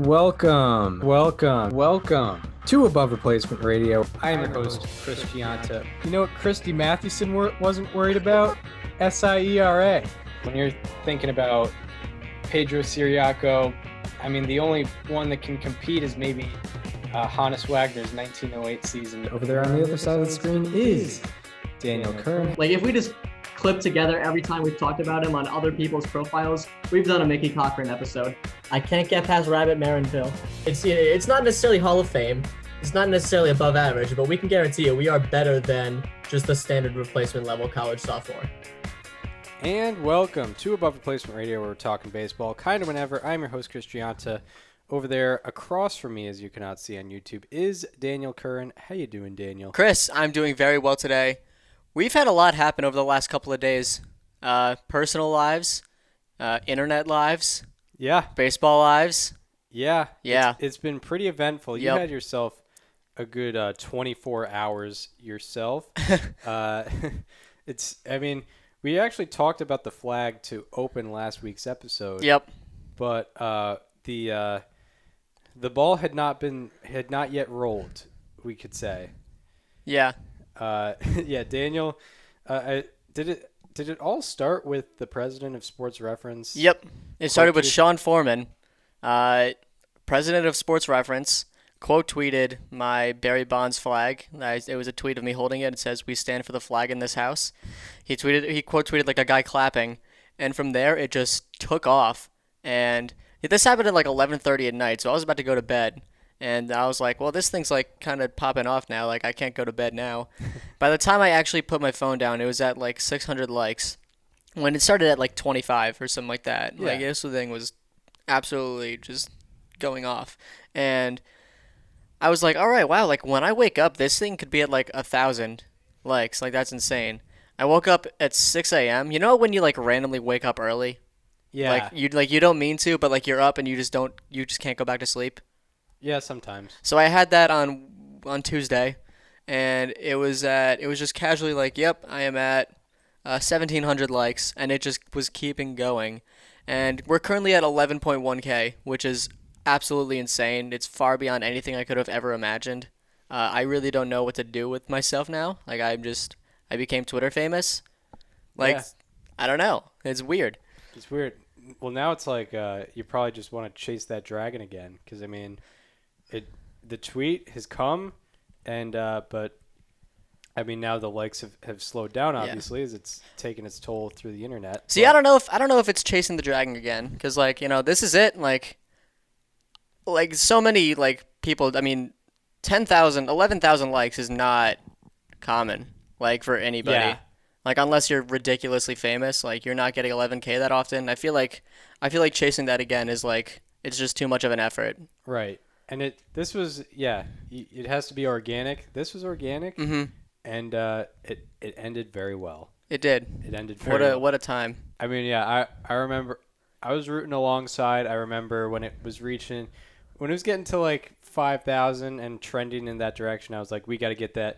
welcome to Above Replacement Radio. I am your host, Chris Gianta. You know what Christy Mathewson wasn't worried about? SIERA. When you're thinking about Pedro Ciriaco, I mean, the only one that can compete is maybe Hannes Wagner's 1908 season. Over there on the other side of the screen is Daniel Curran. Like, if we just clip together every time we've talked about him on other people's profiles, we've done a Mickey Cochran episode. I can't get past Rabbit Marinville. It's not necessarily Hall of Fame. It's not necessarily above average, but we can guarantee you we are better than just the standard replacement level college sophomore. And welcome to Above Replacement Radio, where we're talking baseball kind of whenever. I'm your host, Chris Gianta. Over there across from me, as you cannot see on YouTube, is Daniel Curran. How you doing, Daniel? Chris, I'm doing very well today. We've had a lot happen over the last couple of days. Personal lives, internet lives, baseball lives. Yeah. Yeah. It's been pretty eventful. You had yourself a good 24 hours yourself. We actually talked about the flag to open last week's episode. Yep. But the ball had not yet rolled, we could say. Yeah. Daniel, did it all start with the president of Sports Reference? Yep. It started with Sean Foreman, president of Sports Reference, quote tweeted my Barry Bonds flag. It was a tweet of me holding it. It says, "We stand for the flag in this house." He quote tweeted like a guy clapping, and from there it just took off. And this happened at like 11:30 at night, so I was about to go to bed. And I was like, well, this thing's like kind of popping off now. Like, I can't go to bed now. By the time I actually put my phone down, it was at like 600 likes. When it started at like 25 or something like that. Yeah. Like, this thing was absolutely just going off. And I was like, all right, wow. Like, when I wake up, this thing could be at like 1,000 likes. Like, that's insane. I woke up at 6 a.m. You know when you like randomly wake up early? Yeah. You don't mean to, but like you're up and you just can't go back to sleep. Yeah, sometimes. So I had that on Tuesday, and it was just casually like, yep, I am at 1,700 likes, and it just was keeping going. And we're currently at 11.1K, which is absolutely insane. It's far beyond anything I could have ever imagined. I really don't know what to do with myself now. Like, I became Twitter famous. Like, yeah. I don't know. It's weird. It's weird. Well, now it's like you probably just want to chase that dragon again, because, I mean, the tweet has come, and but I mean now the likes have slowed down, obviously, as it's taken its toll through the internet. See, but I don't know if it's chasing the dragon again, because like, you know, this is it. Like so many like people. I mean, 10,000, 11,000 likes is not common, like, for anybody. Yeah. Like, unless you're ridiculously famous, like, you're not getting 11K that often. I feel like chasing that again is like, it's just too much of an effort. Right. And it has to be organic. This was organic, and it ended very well. It did. It ended very well. What a time. I mean, yeah, I remember I was rooting alongside. I remember when it was getting to like 5,000 and trending in that direction. I was like, we got to get that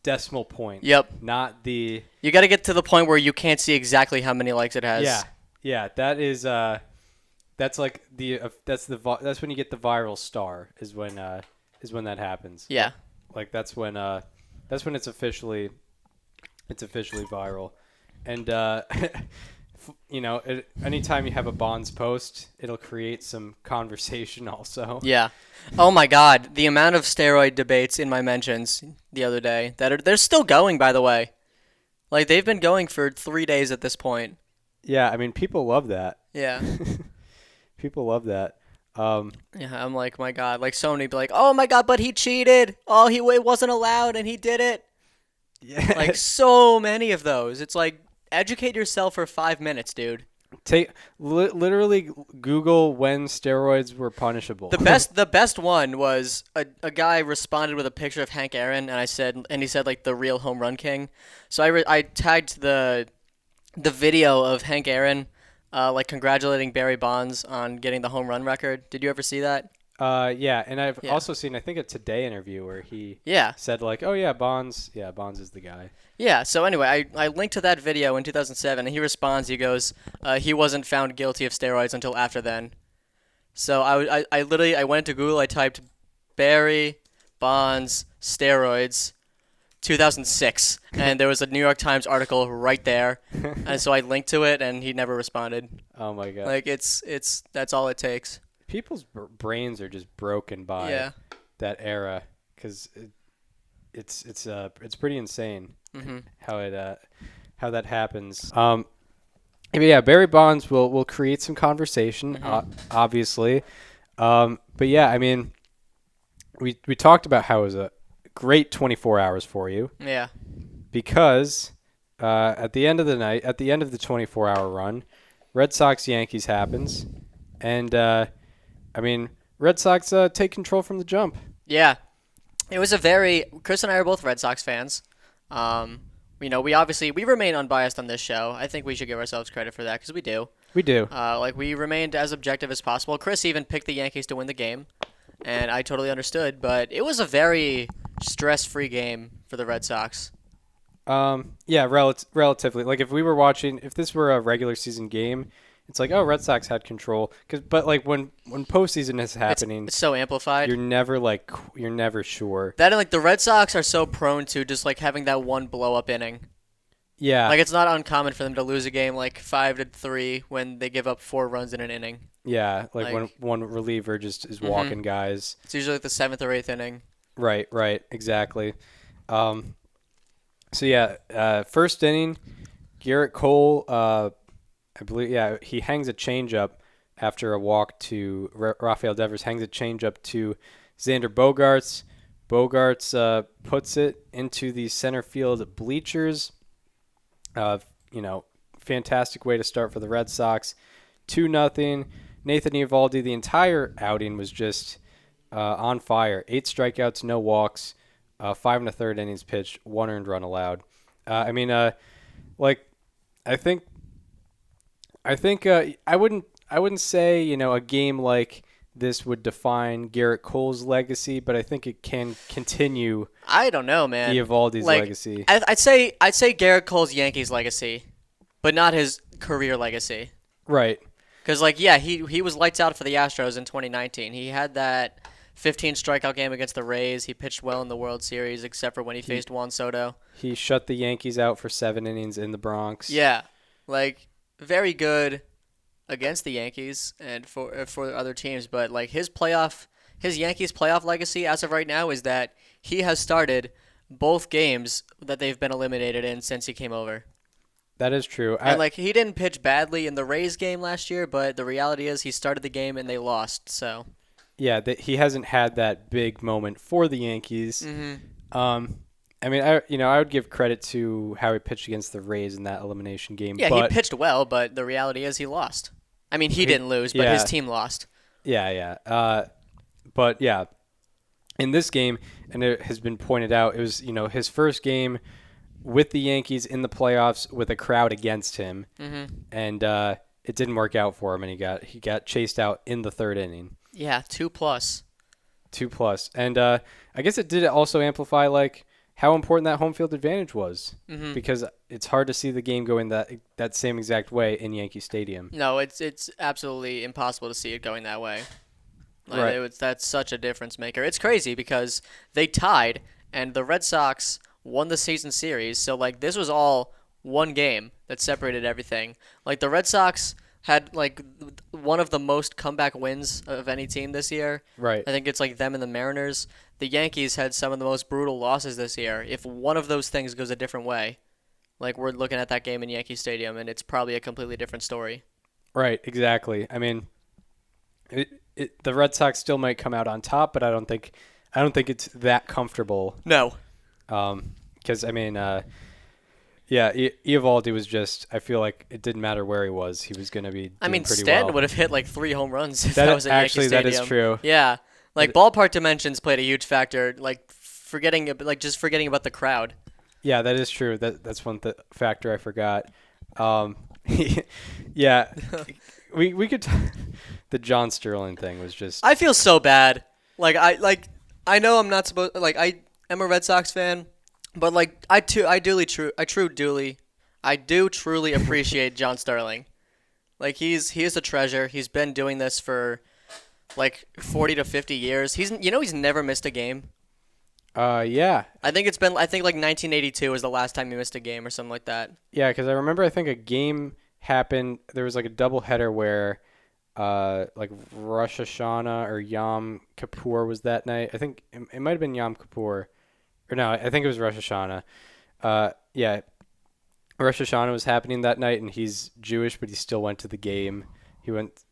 decimal point. Yep. You got to get to the point where you can't see exactly how many likes it has. Yeah. That is that's like that's when you get the viral star is when that happens. Yeah. Like that's when it's officially viral. And you know, anytime you have a Bonds post, it'll create some conversation also. Yeah. Oh my God, the amount of steroid debates in my mentions the other day they're still going, by the way. Like, they've been going for 3 days at this point. Yeah, I mean, people love that. Yeah. People love that. Yeah, I'm like, my God. Like, so many be like, oh my God, but he cheated. Oh, it wasn't allowed and he did it. Yeah. Like, so many of those. It's like, educate yourself for 5 minutes, dude. Literally Google when steroids were punishable. The best one was a guy responded with a picture of Hank Aaron, and he said like the real home run king. So I tagged the video of Hank Aaron like congratulating Barry Bonds on getting the home run record. Did you ever see that? Yeah, and I've also seen, I think, a Today interview where he said like, oh yeah, Bonds is the guy. Yeah, so anyway, I linked to that video in 2007, and he responds, he goes, he wasn't found guilty of steroids until after then. So I literally went to Google. I typed Barry Bonds steroids 2006, and there was a New York Times article right there, and so I linked to it, and he never responded. Oh my god! Like it's that's all it takes. People's brains are just broken by that era, because it's pretty insane how that happens. But yeah, Barry Bonds will create some conversation, obviously. But yeah, I mean, we talked about how it was a great 24 hours for you. Yeah. Because at the end of the night, at the end of the 24-hour run, Red Sox Yankees happens, and I mean, Red Sox take control from the jump. Yeah, it was Chris and I are both Red Sox fans. We remain unbiased on this show. I think we should give ourselves credit for that because we do. We do. We remained as objective as possible. Chris even picked the Yankees to win the game, and I totally understood. But it was a very stress-free game for the Red Sox. Yeah, relatively. Like if this were a regular season game, it's like, oh, Red Sox had control. But like when postseason is happening, it's so amplified. You're never sure. That and like the Red Sox are so prone to just like having that one blow up inning. Yeah. Like it's not uncommon for them to lose a game like 5-3 when they give up 4 runs in an inning. Yeah, like when one reliever just is walking guys. It's usually like the 7th or 8th inning. Right, exactly. So yeah, first inning, Garrett Cole, I believe, he hangs a changeup after a walk to Rafael Devers, hangs a changeup to Xander Bogaerts. Bogaerts puts it into the center field bleachers. Fantastic way to start for the Red Sox. 2-0. Nathan Eovaldi, the entire outing was just on fire. 8 strikeouts, no walks, 5 1/3 innings pitched, 1 earned run allowed. I wouldn't say a game like this would define Garrett Cole's legacy, but I think it can continue. I don't know, man. Eovaldi's legacy. I'd say Garrett Cole's Yankees legacy, but not his career legacy. Right. Because he was lights out for the Astros in 2019. He had that 15 strikeout game against the Rays. He pitched well in the World Series, except for when he faced Juan Soto. He shut the Yankees out for 7 innings in the Bronx. Yeah, very good against the Yankees and for other teams, but his Yankees playoff legacy as of right now is that he has started both games that they've been eliminated in since he came over. That is true. And he didn't pitch badly in the Rays game last year, but the reality is he started the game and they lost. So yeah, he hasn't had that big moment for the Yankees. Mm-hmm. I would give credit to how he pitched against the Rays in that elimination game. Yeah, he pitched well, but the reality is he lost. I mean, he didn't lose, but his team lost. Yeah. But yeah, in this game, and it has been pointed out, it was his first game with the Yankees in the playoffs with a crowd against him, and it didn't work out for him, and he got chased out in the 3rd inning. Yeah, 2+. 2+, and I guess it did also amplify how important that home field advantage was, because it's hard to see the game going that same exact way in Yankee Stadium. No, it's absolutely impossible to see it going that way. Right. That's such a difference maker. It's crazy because they tied, and the Red Sox won the season series. So this was all one game that separated everything. The Red Sox had one of the most comeback wins of any team this year. Right. I think it's them and the Mariners. The Yankees had some of the most brutal losses this year. If one of those things goes a different way, we're looking at that game in Yankee Stadium, and it's probably a completely different story. Right, exactly. I mean, the Red Sox still might come out on top, but I don't think it's that comfortable. No. Because Eovaldi was just. I feel like it didn't matter where he was; he was going to be. Doing pretty Stanton well. would have hit 3 home runs if that was at Yankee Stadium. That is true. Yeah. Ballpark dimensions played a huge factor. Forgetting about the crowd. Yeah, that is true. That's one factor I forgot. Yeah, we could. The John Sterling thing was just. I feel so bad. I know I'm not supposed. I am a Red Sox fan, but I do truly appreciate John Sterling. He is a treasure. He's been doing this for like 40 to 50 years. He's never missed a game. Yeah. I think like 1982 was the last time he missed a game or something like that. Yeah, because I remember I think a game happened. There was like a doubleheader where like Rosh Hashanah or Yom Kippur was that night. I think it might have been Yom Kippur. Or no, I think it was Rosh Hashanah. Yeah. Rosh Hashanah was happening that night, and he's Jewish, but he still went to the game.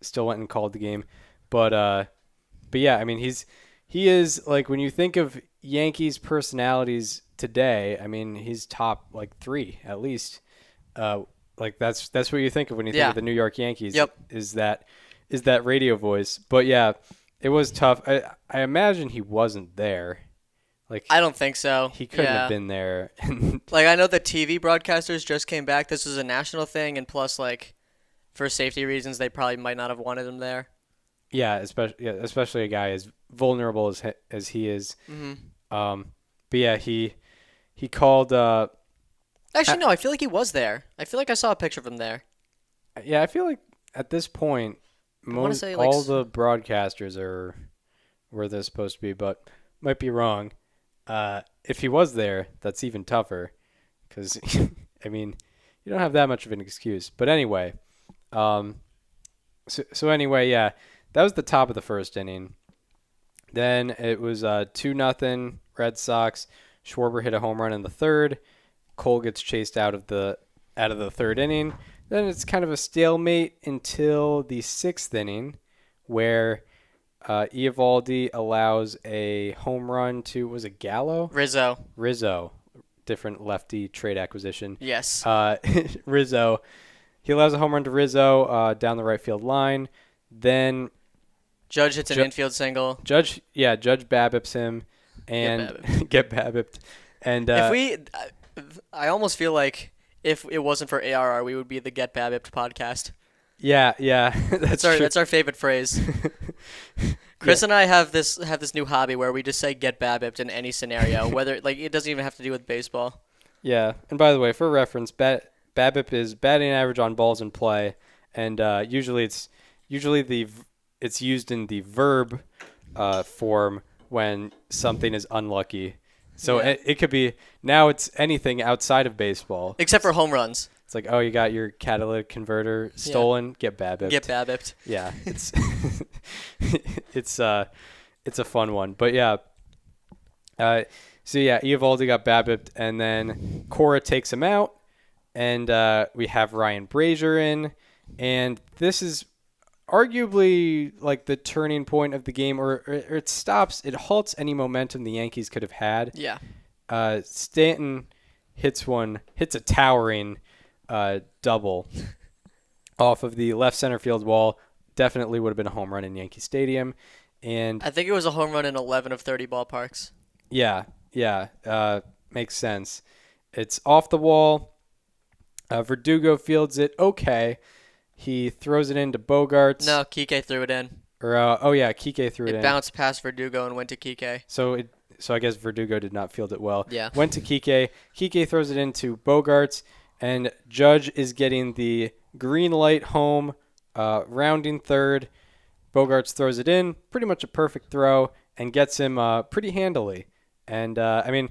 Still went and called the game. But yeah, I mean, he is like, when you think of Yankees personalities today, I mean, he's top like 3 at least. Like that's what you think of when you think of the New York Yankees. Yep. Is that radio voice? But yeah, it was tough. I imagine he wasn't there. Like, I don't think so. He couldn't have been there. Like, I know the TV broadcasters just came back. This was a national thing, and plus, like, for safety reasons, they probably might not have wanted him there. Yeah, especially a guy as vulnerable as he is. Mm-hmm. But yeah, he called. Actually, no, I feel like he was there. I feel like I saw a picture of him there. Yeah, I feel like at this point, all the broadcasters are where they're supposed to be, but might be wrong. If he was there, that's even tougher, because I mean, you don't have that much of an excuse. But anyway, so anyway, yeah, that was the top of the first inning. Then it was 2-0 Red Sox. Schwarber hit a home run in the third. Cole gets chased out of the third inning. Then it's kind of a stalemate until the sixth inning, where Eovaldi allows a home run to, was it Gallo? Rizzo. Different lefty trade acquisition. Yes. Rizzo. He allows a home run to Rizzo down the right field line. Then Judge hits an infield single. Judge BABIPs him and get BABIPed. And I almost feel like if it wasn't for ARR, we would be the Get BABIPed podcast. Yeah, that's our favorite phrase. Chris and I have this new hobby where we just say "get BABIPed" in any scenario, whether like it doesn't even have to do with baseball. Yeah, and by the way, for reference, BABIP is batting average on balls in play, and usually it's used in the verb form when something is unlucky. So it could be, now it's anything outside of baseball, except for home runs. It's like, oh, you got your catalytic converter stolen. Get BABIPed. Get BABIPed. Yeah, it's it's a fun one, but yeah. So yeah, Eovaldi got BABIPed, and then Cora takes him out, and we have Ryan Brazier in, and this is arguably like the turning point of the game, or it halts any momentum the Yankees could have had. Yeah. Stanton hits a towering double off of the left center field wall. Definitely would have been a home run in Yankee Stadium. And I think it was a home run in 11 of 30 ballparks. Yeah. Makes sense. It's off the wall. Verdugo fields it okay. He throws it into Bogarts. No, Kike threw it in. Kike threw it in. It bounced past Verdugo and went to Kike. So I guess Verdugo did not field it well. Yeah. Went to Kike. Kike throws it into Bogarts, and Judge is getting the green light home, rounding third. Bogarts throws it in, pretty much a perfect throw, and gets him pretty handily. And I mean,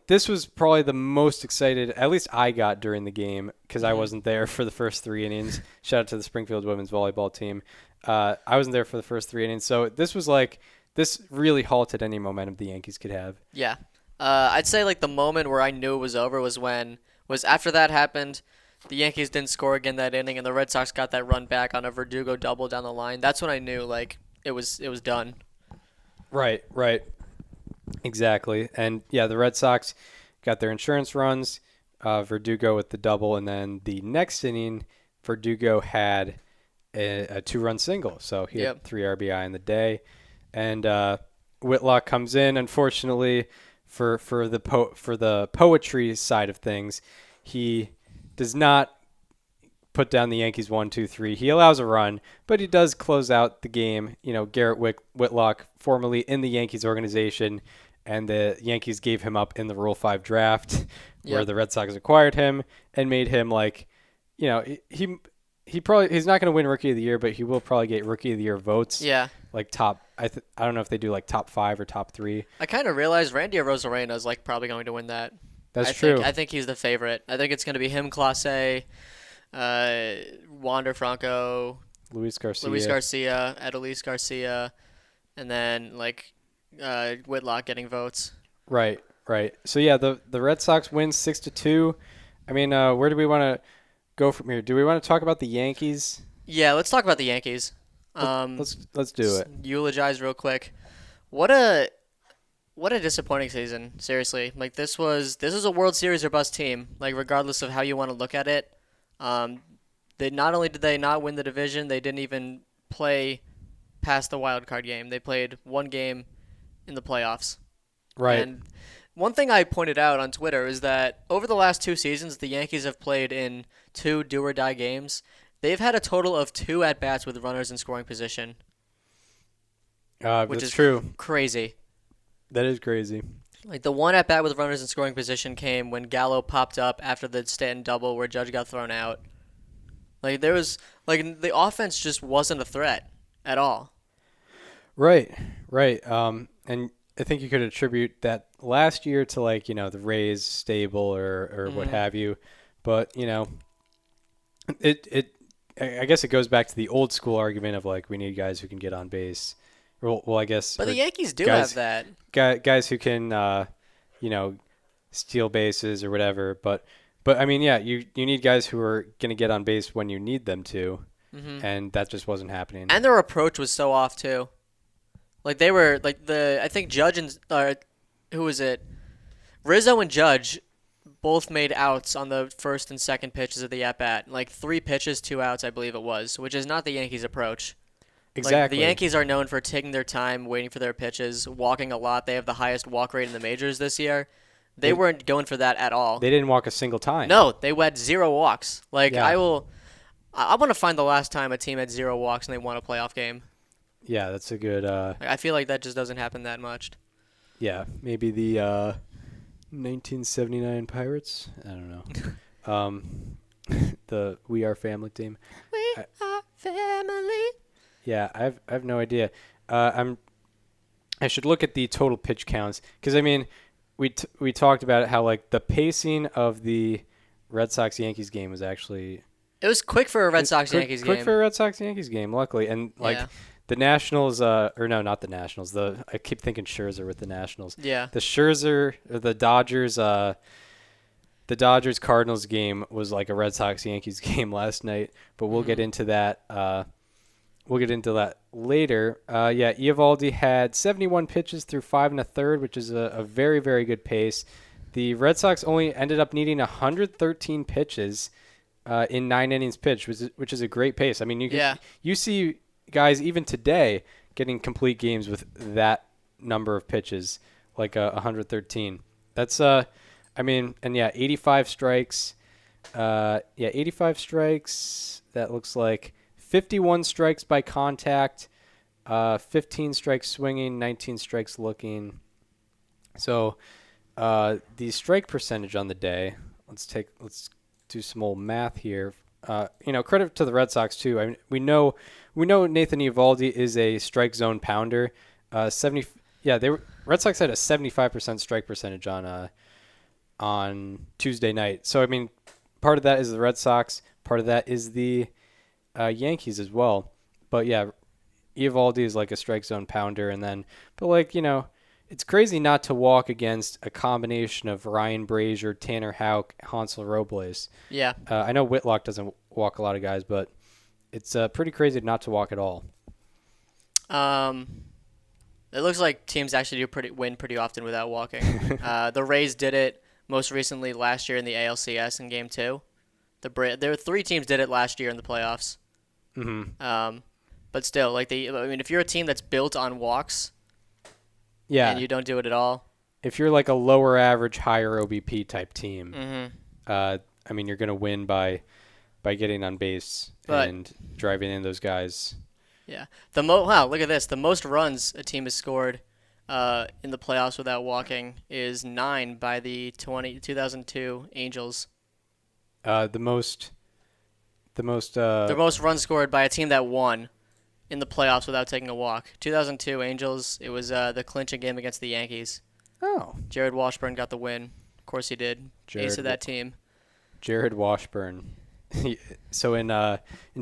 this was probably the most excited, at least I got during the game, because I wasn't there for the first 3 innings. Shout out to the Springfield women's volleyball team. I wasn't there for the first 3 innings, so this really halted any momentum the Yankees could have. Yeah. I'd say like the moment where I knew it was over was after that happened, the Yankees didn't score again that inning, and the Red Sox got that run back on a Verdugo double down the line. That's when I knew like it was done. Right. Exactly. And yeah, the Red Sox got their insurance runs, Verdugo with the double, and then the next inning, Verdugo had a 2-run single. So he had 3 RBI in the day. And Whitlock comes in, unfortunately, for the poetry side of things. He does not put down the Yankees 1-2-3. He allows a run, but he does close out the game. You know, Garrett Whitlock, formerly in the Yankees organization, and the Yankees gave him up in the Rule 5 draft, where the Red Sox acquired him and made him like, you know, he's not going to win Rookie of the Year, but he will probably get Rookie of the Year votes. Yeah. like top. I don't know if they do like top 5 or top 3. I kind of realized Randy Arozarena is like probably going to win that. That's true. I think he's the favorite. I think it's going to be him, Clase, Wander Franco, Luis Garcia, Adolis Garcia, and then like Whitlock getting votes. Right. So yeah, the Red Sox win 6-2. I mean, where do we want to go from here? Do we want to talk about the Yankees? Yeah, let's talk about the Yankees. Let's do it. Eulogize real quick. What a disappointing season. Seriously, like this was a World Series or bust team. Like regardless of how you want to look at it, they not only did they not win the division, they didn't even play past the wild card game. They played one game in the playoffs. Right. And one thing I pointed out on Twitter is that over the last 2 seasons, the Yankees have played in 2 do-or-die games. They've had a total of 2 at-bats with runners in scoring position. Which is true. Crazy. That is crazy. Like the one at-bat with runners in scoring position came when Gallo popped up after the Stanton double where Judge got thrown out. Like there was the offense just wasn't a threat at all. Right. And I think you could attribute that last year to the Rays stable or what have you, but I guess it goes back to the old school argument of we need guys who can get on base. Well, I guess. But the Yankees do have that. Guys who can, steal bases or whatever. But I mean, yeah, you need guys who are going to get on base when you need them to, and that just wasn't happening. And their approach was so off too. Like they were I think Judge and who was it? Rizzo and Judge both made outs on the first and second pitches of the at-bat. 3 pitches, 2 outs, I believe it was, which is not the Yankees' approach. Exactly. The Yankees are known for taking their time, waiting for their pitches, walking a lot. They have the highest walk rate in the majors this year. They weren't going for that at all. They didn't walk a single time. No, they had 0 walks. Yeah. I want to find the last time a team had 0 walks and they won a playoff game. Yeah, that's a good. I feel like that just doesn't happen that much. Yeah, maybe the 1979 Pirates. I don't know. The We Are Family team. We are family. Yeah, I have no idea. I should look at the total pitch counts because I mean, we talked about how the pacing of the Red Sox Yankees game was actually. It was quick for a Red Sox Yankees game. Quick for a Red Sox Yankees game, luckily, and Yeah. The Nationals, or no, not the Nationals. I keep thinking Scherzer with the Nationals. Yeah. The Scherzer, or the Dodgers Cardinals game was like a Red Sox Yankees game last night, but we'll get into that. We'll get into that later. Yeah, Eovaldi had 71 pitches through 5 1/3, which is a very, very good pace. The Red Sox only ended up needing 113 pitches in 9 innings pitched, which is a great pace. I mean, you see guys even today getting complete games with that number of pitches, 113. That's 85 strikes. 85 strikes. That looks like 51 strikes by contact, 15 strikes swinging, 19 strikes looking. So the strike percentage on the day. Let's do some old math here. Credit to the Red Sox too. I mean, we know Nathan Eovaldi is a strike zone pounder. Red Sox had a 75% strike percentage on Tuesday night. So I mean, part of that is the Red Sox. Part of that is the Yankees as well. But yeah, Eovaldi is a strike zone pounder, it's crazy not to walk against a combination of Ryan Brazier, Tanner Houck, Hansel Robles. Yeah. I know Whitlock doesn't walk a lot of guys, but it's pretty crazy not to walk at all. It looks like teams actually win pretty often without walking. The Rays did it most recently last year in the ALCS in Game 2. There were 3 teams did it last year in the playoffs. Mm-hmm. But still, if you're a team that's built on walks, yeah, and you don't do it at all. If you're a lower average, higher OBP type team, you're going to win by getting on base and driving in those guys. Yeah. Wow, look at this. The most runs a team has scored in the playoffs without walking is 9 by the 2002 Angels. The most runs scored by a team that won in the playoffs without taking a walk. 2002 Angels, it was the clinching game against the Yankees. Oh. Jared Washburn got the win. Of course he did. Ace of that team. Jared Washburn. So in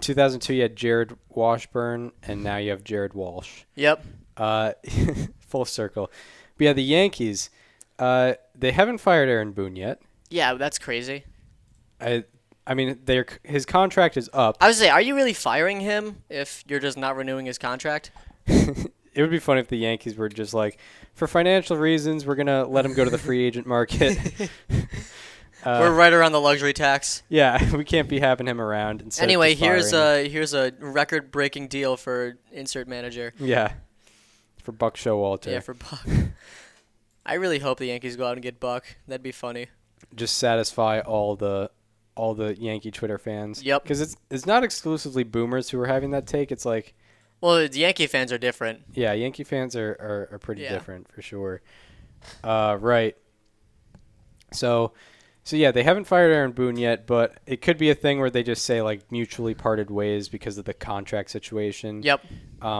2002 you had Jared Washburn, and now you have Jared Walsh. Yep. Full circle. But yeah, the Yankees, they haven't fired Aaron Boone yet. Yeah, that's crazy. I mean, his contract is up. I was say, are you really firing him if you're just not renewing his contract? It would be funny if the Yankees were just like, for financial reasons, we're gonna let him go to the free agent market. We're right around the luxury tax. Yeah, we can't be having him around. Anyway, here's a record-breaking deal for insert manager. Yeah, for Buck Showalter. Yeah, for Buck. I really hope the Yankees go out and get Buck. That'd be funny. Just satisfy all the Yankee Twitter fans. Yep. Because it's not exclusively boomers who are having that take. It's like, well, the Yankee fans are different. Yeah, Yankee fans are pretty different for sure. Right. So yeah, they haven't fired Aaron Boone yet, but it could be a thing where they just say like mutually parted ways because of the contract situation. Yep.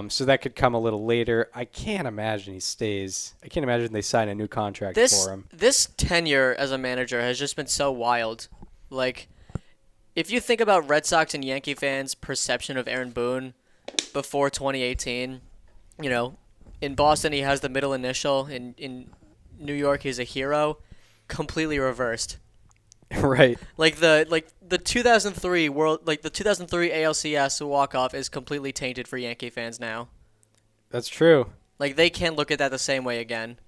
So that could come a little later. I can't imagine he stays. I can't imagine they sign a new contract for him. This tenure as a manager has just been so wild. Like, if you think about Red Sox and Yankee fans' perception of Aaron Boone before 2018, you know, in Boston he has the middle initial. In New York he's a hero. Completely reversed. Right. Like the 2003 the 2003 ALCS walk-off is completely tainted for Yankee fans now. That's true. Like, they can't look at that the same way again.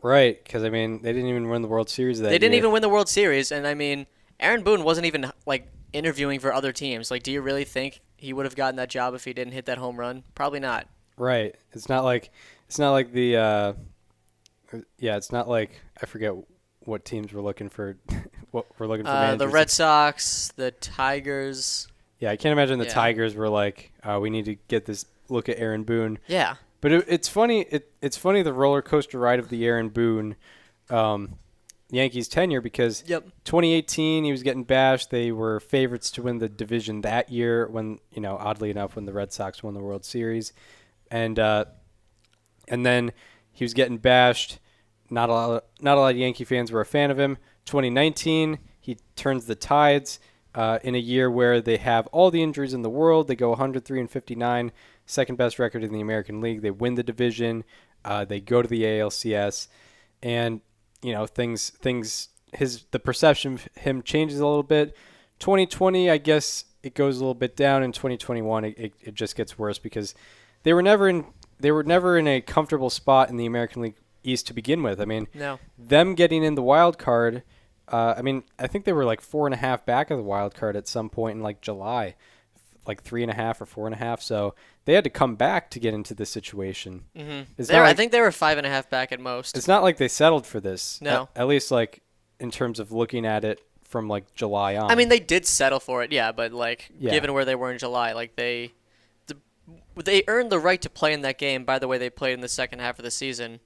Right, because I mean they didn't even win the World Series that year. They didn't even win the World Series, and I mean Aaron Boone wasn't even like interviewing for other teams. Like, do you really think he would have gotten that job if he didn't hit that home run? Probably not. Right. It's not like the it's not like I forget what teams were looking for. What we're looking for managers. The Red Sox, the Tigers. Yeah, I can't imagine the Tigers were like, we need to get this look at Aaron Boone. Yeah. But it's funny. It's funny the roller coaster ride of the Aaron Boone Yankees tenure, because 2018 he was getting bashed. They were favorites to win the division that year when, oddly enough, when the Red Sox won the World Series. And then he was getting bashed. Not a lot of Yankee fans were a fan of him. 2019, he turns the tides in a year where they have all the injuries in the world. They go 103-59, second best record in the American League. They win the division. They go to the ALCS, and the perception of him changes a little bit. 2020, I guess it goes a little bit down. In 2021, it just gets worse because they were never in a comfortable spot in the American League East to begin with. I mean, them getting in the wild card. I think they were like 4.5 back of the wild card at some point in like July, like 3.5 or 4.5. So they had to come back to get into this situation. Mm-hmm. I think they were 5.5 back at most. It's not like they settled for this. No, at least like in terms of looking at it from like July on. I mean, they did settle for it, but given where they were in July, like they earned the right to play in that game by the way they played in the second half of the season.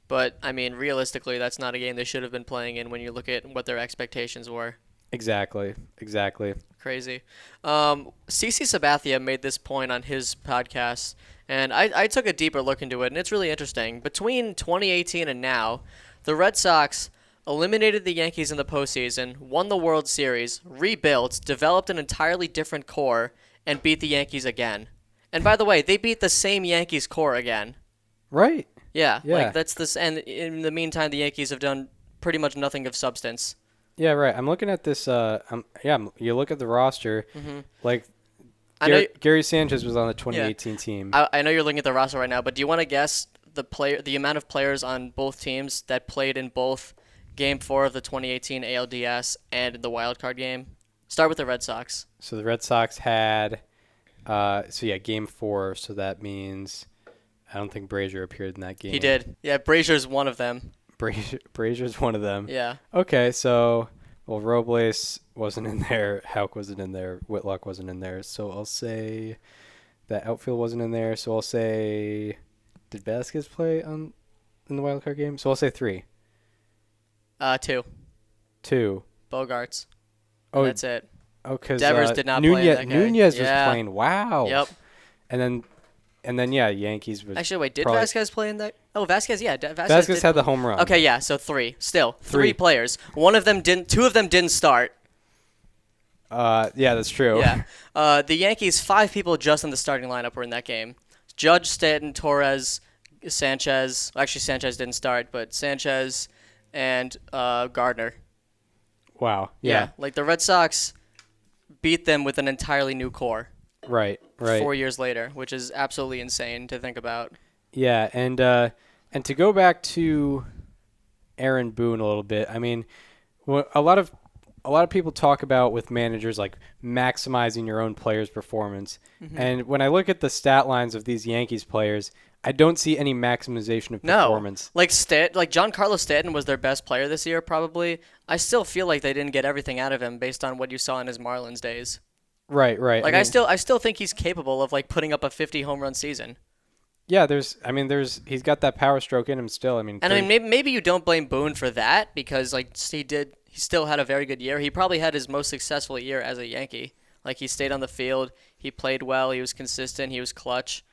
But, I mean, realistically, that's not a game they should have been playing in when you look at what their expectations were. Exactly. Crazy. CC Sabathia made this point on his podcast, and I took a deeper look into it, and it's really interesting. Between 2018 and now, the Red Sox eliminated the Yankees in the postseason, won the World Series, rebuilt, developed an entirely different core, and beat the Yankees again. And by the way, they beat the same Yankees core again. Right. Yeah, like that's this, and in the meantime, the Yankees have done pretty much nothing of substance. Yeah, right. I'm looking at this. You look at the roster. Mm-hmm. Like, Gary Sanchez was on the 2018 team. I know you're looking at the roster right now, but do you want to guess the amount of players on both teams that played in both Game 4 of the 2018 ALDS and in the wild card game? Start with the Red Sox. So the Red Sox had, Game 4. So that means. I don't think Brazier appeared in that game. He did. Yeah, Brazier's one of them. Brazier's one of them. Yeah. Okay, so, Robles wasn't in there. Houck wasn't in there. Whitlock wasn't in there. So I'll say that outfield wasn't in there. So I'll say, did Vasquez play in the wild card game? So I'll say 3. 2. 2. Bogarts. Oh, that's it. Oh, because Devers did not play in that game. Nunez was playing. Wow. Yep. And then And then Yankees was Actually, wait, did probably, Vasquez play in that? Oh, Vasquez, yeah, Vasquez did had the play. home run. Okay, yeah, so three players. One of them didn't. Two of them didn't start. Yeah, that's true. Yeah. The Yankees, 5 people just in the starting lineup were in that game. Judge, Stanton, Torres, Sanchez. Actually, Sanchez didn't start, but Sanchez and Gardner. Wow. Yeah. Like the Red Sox beat them with an entirely new core. Right. 4 years later, which is absolutely insane to think about. Yeah, and to go back to Aaron Boone a little bit. I mean, a lot of people talk about with managers like maximizing your own player's performance. Mm-hmm. And when I look at the stat lines of these Yankees players, I don't see any maximization of performance. No, like Giancarlo Stanton was their best player this year, probably. I still feel like they didn't get everything out of him based on what you saw in his Marlins days. Right. Like I still think he's capable of like putting up a 50 home run season. Yeah, he's got that power stroke in him still. Maybe you don't blame Boone for that because like he still had a very good year. He probably had his most successful year as a Yankee. Like he stayed on the field, he played well, he was consistent, he was clutch.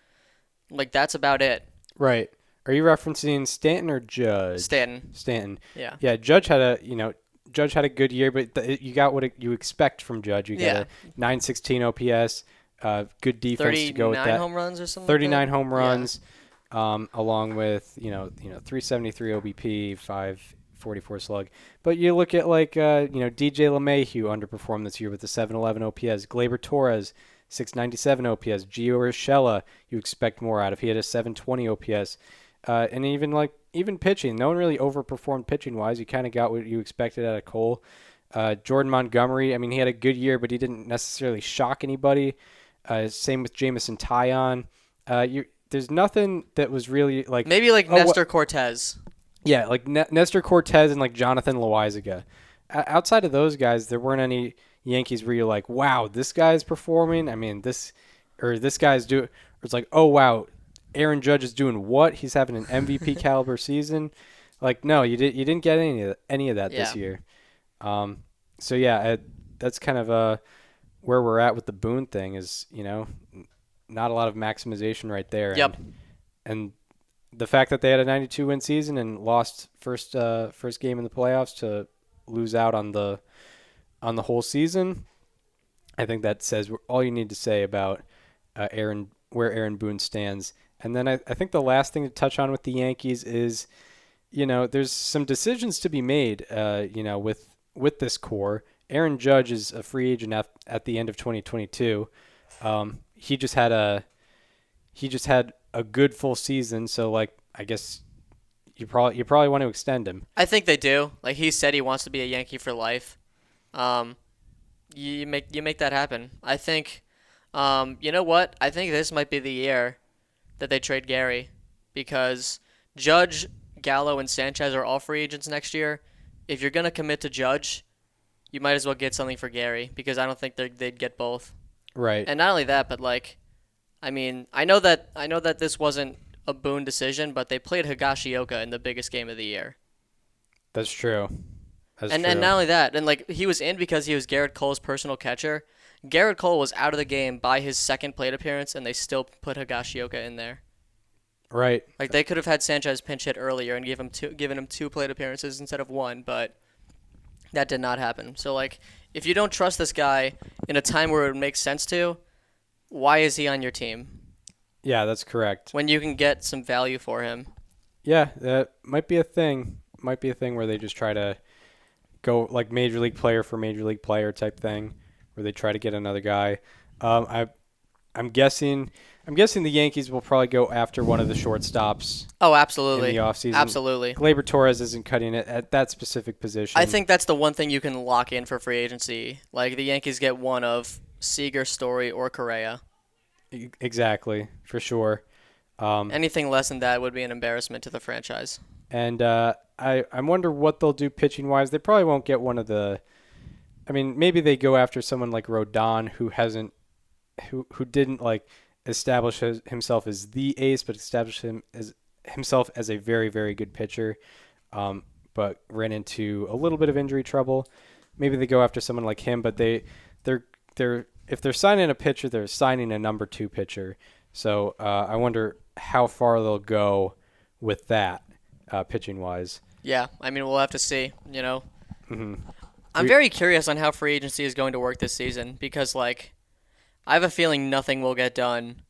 Like that's about it. Right. Are you referencing Stanton or Judge? Stanton. Yeah. Yeah. Judge had a good year, but you got what you expect from Judge. You got a 916 OPS, good defense to go with that. 39 home runs or something. 39 home runs, along with 373 OBP, 544 slug. But you look at DJ LeMahieu underperformed this year with the 711 OPS. Gleyber Torres, 697 OPS. Gio Urshela, you expect more out of. He had a 720 OPS. And even pitching, no one really overperformed pitching-wise. You kind of got what you expected out of Cole. Jordan Montgomery, he had a good year, but he didn't necessarily shock anybody. Same with Jamison Tyon. There's nothing that was really like... Maybe Nestor Cortez. Yeah, like Nestor Cortez and like Jonathan Loaizaga. Outside of those guys, there weren't any Yankees where you're like, wow, this guy's performing. This guy's doing... It's like, oh, wow, Aaron Judge is doing what? He's having an MVP caliber season. Like, no, you didn't get any of that this year. So yeah, that's kind of where we're at with the Boone thing is, not a lot of maximization right there. Yep. And the fact that they had a 92-win season and lost first game in the playoffs to lose out on the whole season, I think that says all you need to say about where Aaron Boone stands. And then I think the last thing to touch on with the Yankees is, there's some decisions to be made, with this core. Aaron Judge is a free agent at the end of 2022. He just had a good full season, so I guess you probably want to extend him. I think they do. Like he said, he wants to be a Yankee for life. You make that happen. I think. You know what? I think this might be the year that they trade Gary, because Judge, Gallo, and Sanchez are all free agents next year. If you're gonna commit to Judge, you might as well get something for Gary, because I don't think they'd get both. Right. And not only that, but I know that this wasn't a Boone decision, but they played Higashioka in the biggest game of the year. That's true. And not only that, and he was in because he was Garrett Cole's personal catcher. Garrett Cole was out of the game by his second plate appearance, and they still put Higashioka in there. Right. Like they could have had Sanchez pinch hit earlier and given him 2 plate appearances instead of 1, but that did not happen. So if you don't trust this guy in a time where it would make sense to, why is he on your team? Yeah, that's correct. When you can get some value for him. Yeah, that might be a thing. Might be a thing where they just try to go like major league player for major league player type thing, where they try to get another guy. I'm guessing the Yankees will probably go after one of the shortstops. Oh, absolutely. In the offseason. Absolutely. Gleyber Torres isn't cutting it at that specific position. I think that's the one thing you can lock in for free agency. Like the Yankees get one of Seager, Story, or Correa. Exactly, for sure. Anything less than that would be an embarrassment to the franchise. And I wonder what they'll do pitching wise. They probably won't get one of the. Maybe they go after someone like Rodon who didn't establish himself as the ace, but established himself as a very, very good pitcher, but ran into a little bit of injury trouble. Maybe they go after someone like him, but they're if they're signing a pitcher, they're signing a number 2 pitcher. So I wonder how far they'll go with that, pitching wise. Yeah, I mean, we'll have to see, Mm-hmm. I'm very curious on how free agency is going to work this season because, like, I have a feeling nothing will get done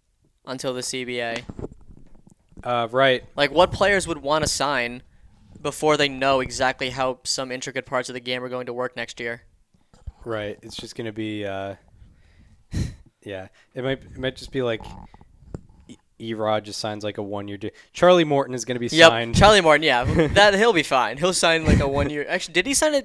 until the CBA. Right. Like, what players would want to sign before they know exactly how some intricate parts of the game are going to work next year? Right. It's just going to be, yeah. It might just be like Erod just signs like a 1-year deal. Charlie Morton is going to be signed. Charlie Morton, yeah. He'll be fine. He'll sign like a 1-year. Actually, did he sign a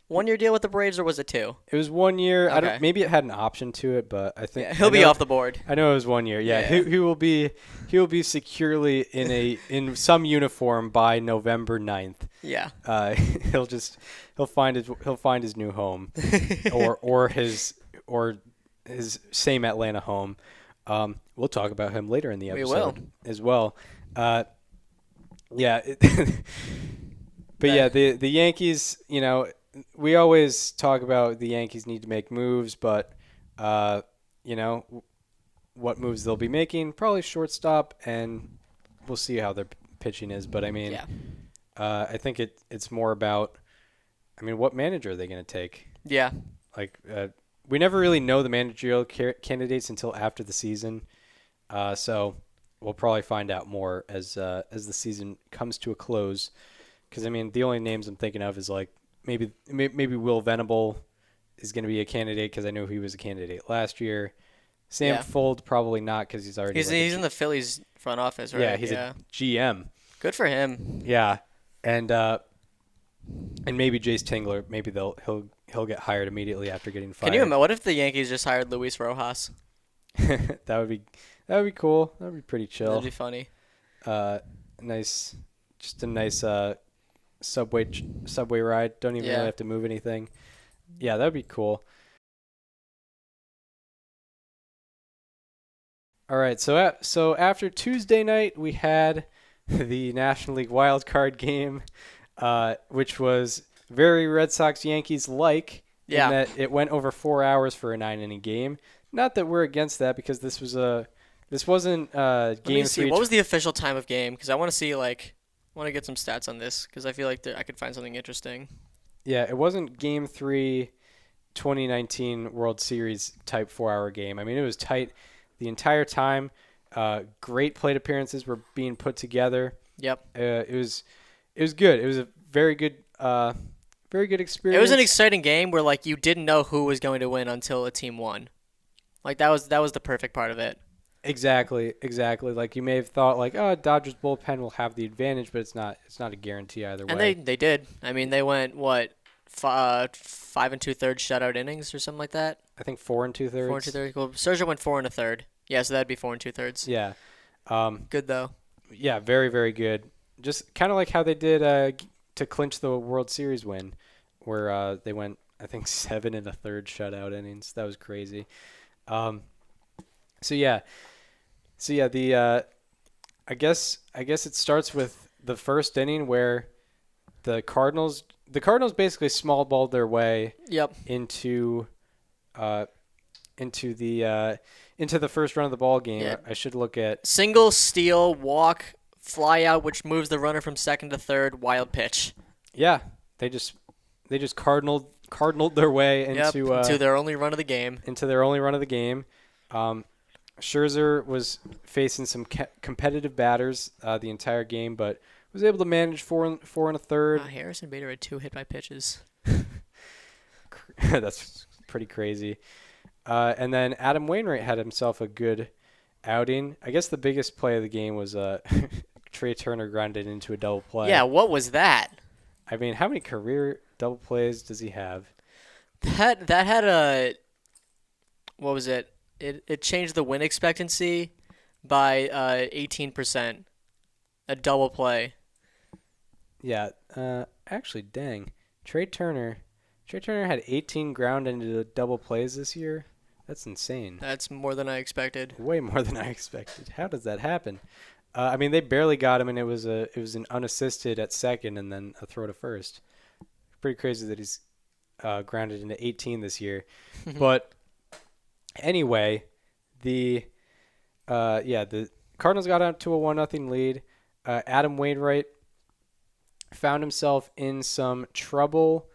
1-year deal with the Braves or was it 2? It was 1 year. Okay. Maybe it had an option to it, but I think he'll be off the board. I know it was 1 year. Yeah. He will be securely in some uniform by November 9th. Yeah. He'll find his new home or his same Atlanta home. We'll talk about him later in the episode as well. Yeah. But yeah, the Yankees, we always talk about the Yankees need to make moves, but, what moves they'll be making, probably shortstop, and we'll see how their pitching is. But, I mean, I think it's more about, what manager are they going to take? Yeah. Like, we never really know the managerial candidates until after the season. So we'll probably find out more as the season comes to a close. Because, the only names I'm thinking of is, like, maybe Will Venable is going to be a candidate because I know he was a candidate last year. Sam Fold, probably not because he's already... He's in the Phillies front office, right? Yeah, he's a GM. Good for him. Yeah. And maybe Jace Tingler, maybe he'll get hired immediately after getting fired. Can you imagine? What if the Yankees just hired Luis Rojas? That would be cool. That would be pretty chill. That'd be funny. Nice subway ride. Don't even really have to move anything. Yeah, that would be cool. All right, so after Tuesday night, we had the National League Wild Card game, which was very Red Sox Yankees like. Yeah. In that it went over 4 hours for a 9-inning game. Not that we're against that because this wasn't game 3. What was the official time of game? Because I want to see want to get some stats on this because I feel like I could find something interesting. Yeah, it wasn't game 3, 2019 World Series type 4-hour game. It was tight the entire time. Great plate appearances were being put together. Yep. It was good. It was a very good experience. It was an exciting game where you didn't know who was going to win until a team won. That was the perfect part of it. Exactly. Like you may have thought Dodgers bullpen will have the advantage, but it's not a guarantee either way. And they did. They went 5 2/3 shutout innings or something like that. I think 4 2/3. 4 2/3. Well, Sergio went 4 1/3. Yeah, so that'd be 4 2/3. Yeah. Good though. Yeah, very very good. Just kind of like how they did to clinch the World Series win, where they went I think 7 1/3 shutout innings. That was crazy. I guess it starts with the first inning where the Cardinals basically small balled their way into the first run of the ball game. Yeah. I should look at single, steal, walk, fly out, which moves the runner from second to third, wild pitch. Yeah, they just cardinaled their way into their only run of the game. Scherzer was facing some competitive batters the entire game, but was able to manage 4 1/3. Harrison Bader had 2 hit by pitches. That's pretty crazy. And then Adam Wainwright had himself a good outing. I guess the biggest play of the game was Trey Turner grounded into a double play. Yeah, what was that? How many career double plays does he have? That had a... What was it? It changed the win expectancy by 18%. A double play. Yeah. Actually, dang. Trey Turner had 18 ground into double plays this year. That's insane. That's more than I expected. Way more than I expected. How does that happen? They barely got him, and it was an unassisted at second and then a throw to first. Pretty crazy that he's grounded into 18 this year. But anyway, the the Cardinals got out to a 1-0 lead. Adam Wainwright found himself in some trouble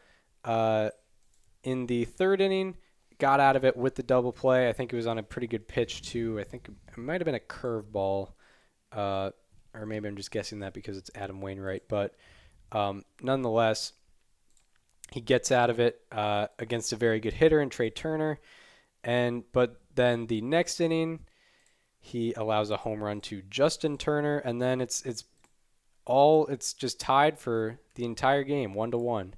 in the third inning, got out of it with the double play. I think it was on a pretty good pitch, too. I think it might have been a curveball, or maybe I'm just guessing that because it's Adam Wainwright. But nonetheless, he gets out of it against a very good hitter in Trey Turner. But then the next inning, he allows a home run to Justin Turner, and then it's just tied for the entire game, 1-1.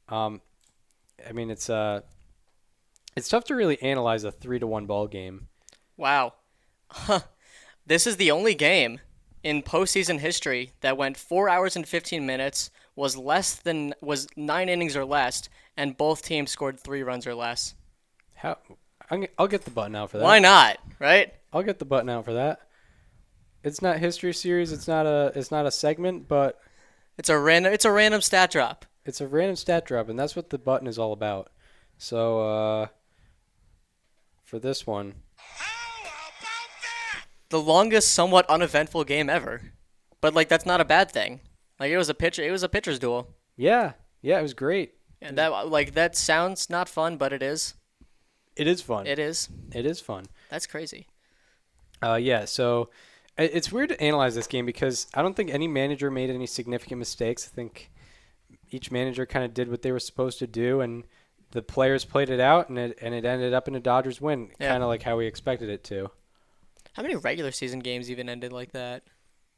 I mean, it's tough to really analyze a 3-1 ball game. Wow. This is the only game in postseason history that went 4 hours and 15 minutes, was 9 innings or less, and both teams scored 3 runs or less. I'll get the button out for that. Why not? Right? I'll get the button out for that. It's not history series. It's not a segment, but it's a random stat drop. It's a random stat drop, and that's what the button is all about. So for this one, the longest, somewhat uneventful game ever, but like that's not a bad thing. Like it was a pitcher's duel. Yeah, it was great. And that sounds not fun, but it is. It is fun. It is. It is fun. That's crazy. So it's weird to analyze this game because I don't think any manager made any significant mistakes. I think each manager kind of did what they were supposed to do, and the players played it out, and it ended up in a Dodgers win, kind of like how we expected it to. How many regular season games even ended like that?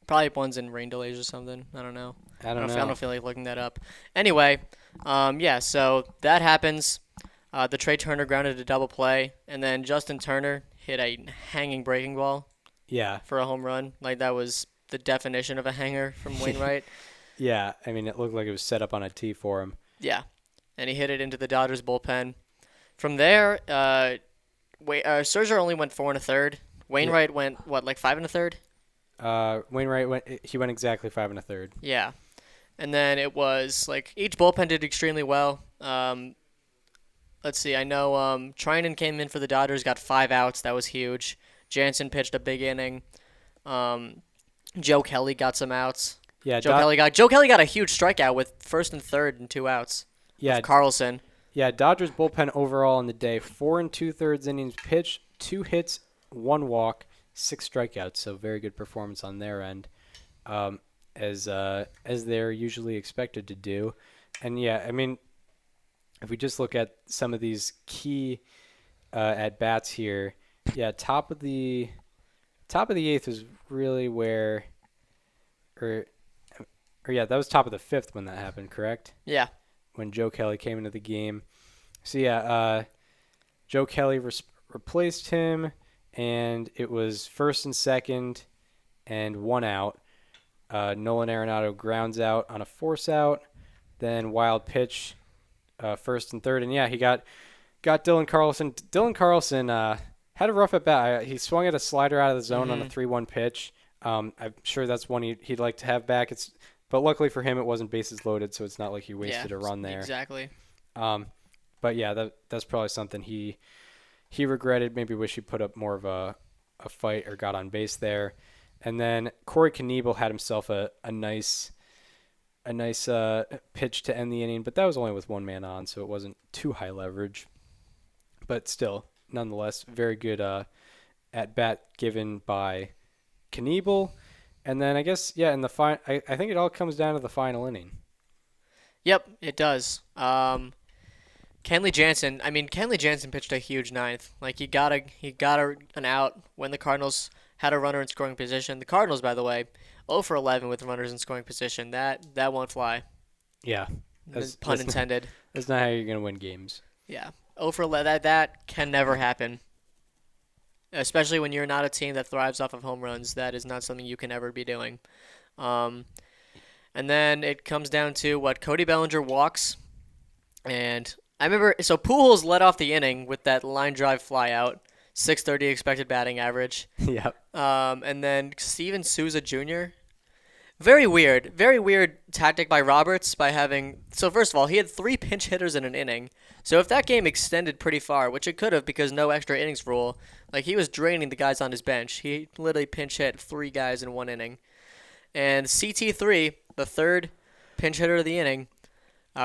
Probably ones in rain delays or something. I don't know. I don't know. I don't feel like looking that up. Anyway, so that happens. The Trey Turner grounded a double play, and then Justin Turner hit a hanging breaking ball. Yeah. For a home run. Like that was the definition of a hanger from Wainwright. Yeah, I mean it looked like it was set up on a tee for him. Yeah, and he hit it into the Dodgers bullpen. From there, Scherzer only went 4 1/3. Wainwright went like 5 1/3. Wainwright went exactly 5 1/3. Yeah, and then it was like each bullpen did extremely well. Let's see. I know Trinan came in for the Dodgers, got 5 outs. That was huge. Jansen pitched a big inning. Joe Kelly got some outs. Yeah, Joe Kelly got a huge strikeout with first and third and 2 outs. Yeah, Carlson. Yeah, Dodgers bullpen overall in the day, 4 2/3 innings pitched, 2 hits, 1 walk, 6 strikeouts. So very good performance on their end, as they're usually expected to do. And yeah, I mean, if we just look at some of these key at bats here, yeah, top of the 8th was really where, or yeah, that was top of the 5th when that happened, correct? Yeah. When Joe Kelly came into the game. So yeah, Joe Kelly replaced him, and it was first and second and 1 out. Nolan Arenado grounds out on a force out, then wild pitch, first and third, and yeah, he got Dylan Carlson. Dylan Carlson had a rough at bat. He swung at a slider out of the zone on a 3-1 pitch. I'm sure that's one he'd like to have back. But luckily for him, it wasn't bases loaded, so it's not like he wasted a run there. Exactly. But yeah, that's probably something he regretted. Maybe wish he put up more of a fight or got on base there. And then Corey Knebel had himself a nice pitch to end the inning, but that was only with 1 man on, so it wasn't too high leverage. But still, nonetheless, very good at bat given by Knebel. And then I guess, yeah, in the I think it all comes down to the final inning. Yep, it does. Kenley Jansen pitched a huge 9th. Like he got an out when the Cardinals had a runner in scoring position. The Cardinals, by the way, 0 for 11 with runners in scoring position. That won't fly. Yeah. Pun intended. That's not how you're going to win games. Yeah. 0 for 11, that can never happen. Especially when you're not a team that thrives off of home runs. That is not something you can ever be doing. And then it comes down to what Cody Bellinger walks. And I remember, so Pujols led off the inning with that line drive fly out. 630 expected batting average. Yep. And then Steven Souza Jr. Very weird tactic by Roberts by having. So first of all, he had 3 pinch hitters in an inning. So if that game extended pretty far, which it could have because no extra innings rule, like he was draining the guys on his bench. He literally pinch hit 3 guys in 1 inning. And CT3, the 3rd pinch hitter of the inning,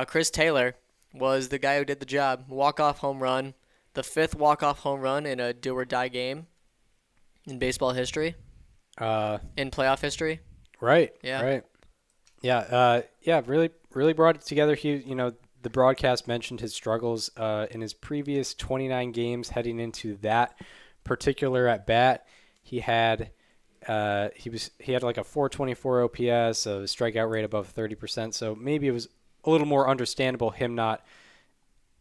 Chris Taylor, was the guy who did the job. Walk-off home run, the 5th walk-off home run in a do-or-die game in baseball history, in playoff history. Right. Yeah. Right. Yeah. Really brought it together. The broadcast mentioned his struggles in his previous 29 games heading into that particular at bat. He had like a 424 OPS, a strikeout rate above 30%. So maybe it was a little more understandable him not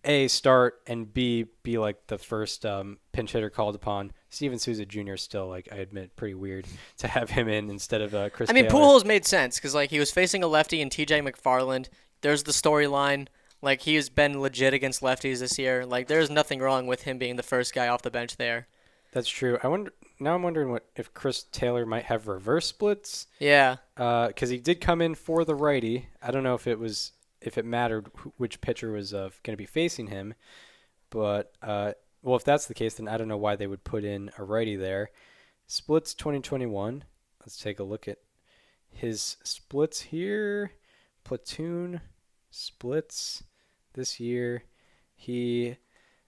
A, start, and B, be like the first pinch hitter called upon. Steven Souza Jr. still, like, I admit, pretty weird to have him in instead of Chris Taylor. Pujols made sense because, like, he was facing a lefty in TJ McFarland. There's the storyline. Like, he has been legit against lefties this year. Like, there's nothing wrong with him being the first guy off the bench there. That's true. I'm wondering if Chris Taylor might have reverse splits. Yeah. Because he did come in for the righty. I don't know if it mattered which pitcher was going to be facing him, but if that's the case, then I don't know why they would put in a righty there. Splits 2021. Let's take a look at his splits here. Platoon splits this year. He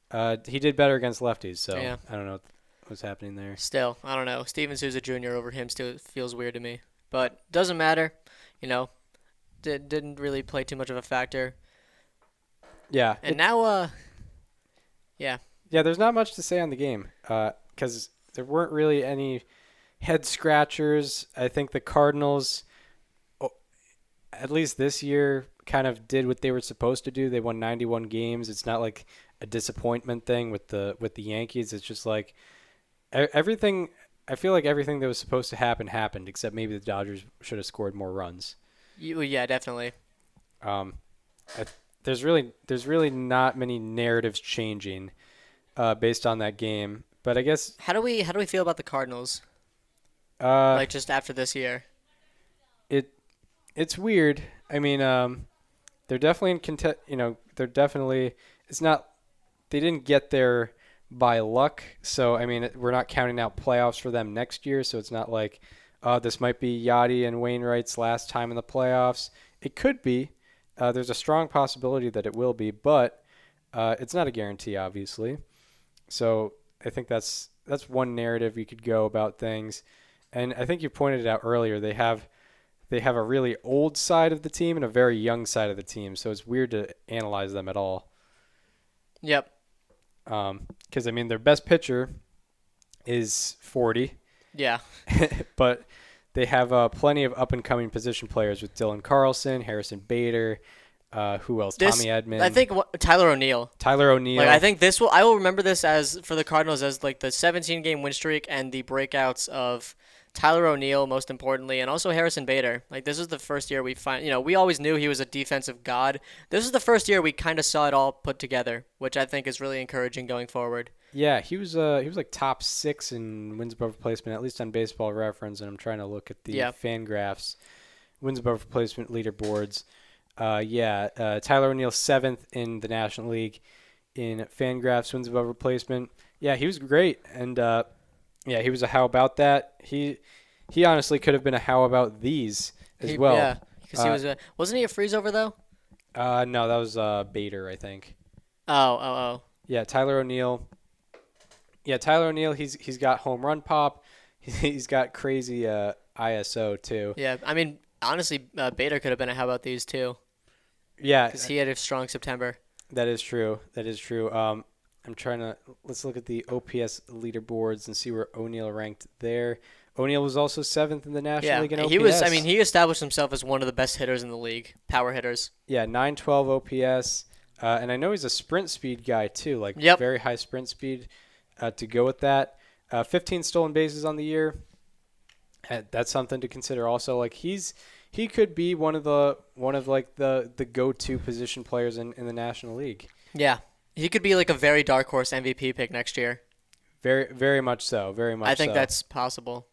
did better against lefties, so yeah. I don't know what's happening there. Still, I don't know. Steven Souza Jr. over him still feels weird to me, but doesn't matter. Didn't really play too much of a factor. Yeah. And now, yeah. Yeah, there's not much to say on the game because there weren't really any head scratchers. I think the Cardinals, at least this year, kind of did what they were supposed to do. They won 91 games. It's not like a disappointment thing with the Yankees. It's just like everything. I feel like everything that was supposed to happen happened, except maybe the Dodgers should have scored more runs. Yeah, definitely. There's really not many narratives changing based on that game, but I guess how do we feel about the Cardinals? Like just after this year, it's weird. I mean, they're definitely in contest. They're definitely. It's not. They didn't get there by luck, so I mean, we're not counting out playoffs for them next year. So it's not like, this might be Yachty and Wainwright's last time in the playoffs. It could be. There's a strong possibility that it will be, but it's not a guarantee, obviously. So I think that's one narrative you could go about things. And I think you pointed it out earlier. They have a really old side of the team and a very young side of the team. So it's weird to analyze them at all. Yep. Because, I mean, their best pitcher is 40. Yeah. But they have plenty of up-and-coming position players with Dylan Carlson, Harrison Bader, who else? Tommy Edman. I think Tyler O'Neill. Like, I think I will remember this as for the Cardinals as like the 17-game win streak and the breakouts of Tyler O'Neill, most importantly, and also Harrison Bader. Like, this is the first year we we always knew he was a defensive god. This is the first year we kind of saw it all put together, which I think is really encouraging going forward. Yeah, he was like top 6 in wins above replacement, at least on Baseball Reference, and I'm trying to look at the Fangraphs wins above replacement leaderboards. Tyler O'Neill 7th in the National League in Fangraphs wins above replacement. Yeah, he was great, and he was a how about that. He honestly could have been a how about these as well. Yeah, because he wasn't he a freeze over though? No, that was Bader, I think. Oh. Yeah, Tyler O'Neill. Yeah, Tyler O'Neill. He's got home run pop. He's got crazy ISO too. Yeah, I mean honestly, Bader could have been a how about these too. Yeah, because he had a strong September. That is true. I'm trying to let's look at the OPS leaderboards and see where O'Neill ranked there. O'Neill was also 7th in the National League in OPS. He was. I mean, he established himself as one of the best hitters in the league, power hitters. Yeah, 912 OPS, and I know he's a sprint speed guy too, like very high sprint speed. To go with that, 15 stolen bases on the year. That's something to consider. Also, like he could be one of the go-to position players in the National League. Yeah. He could be like a very dark horse MVP pick next year. Very, very much so. Very much so. I think that's possible.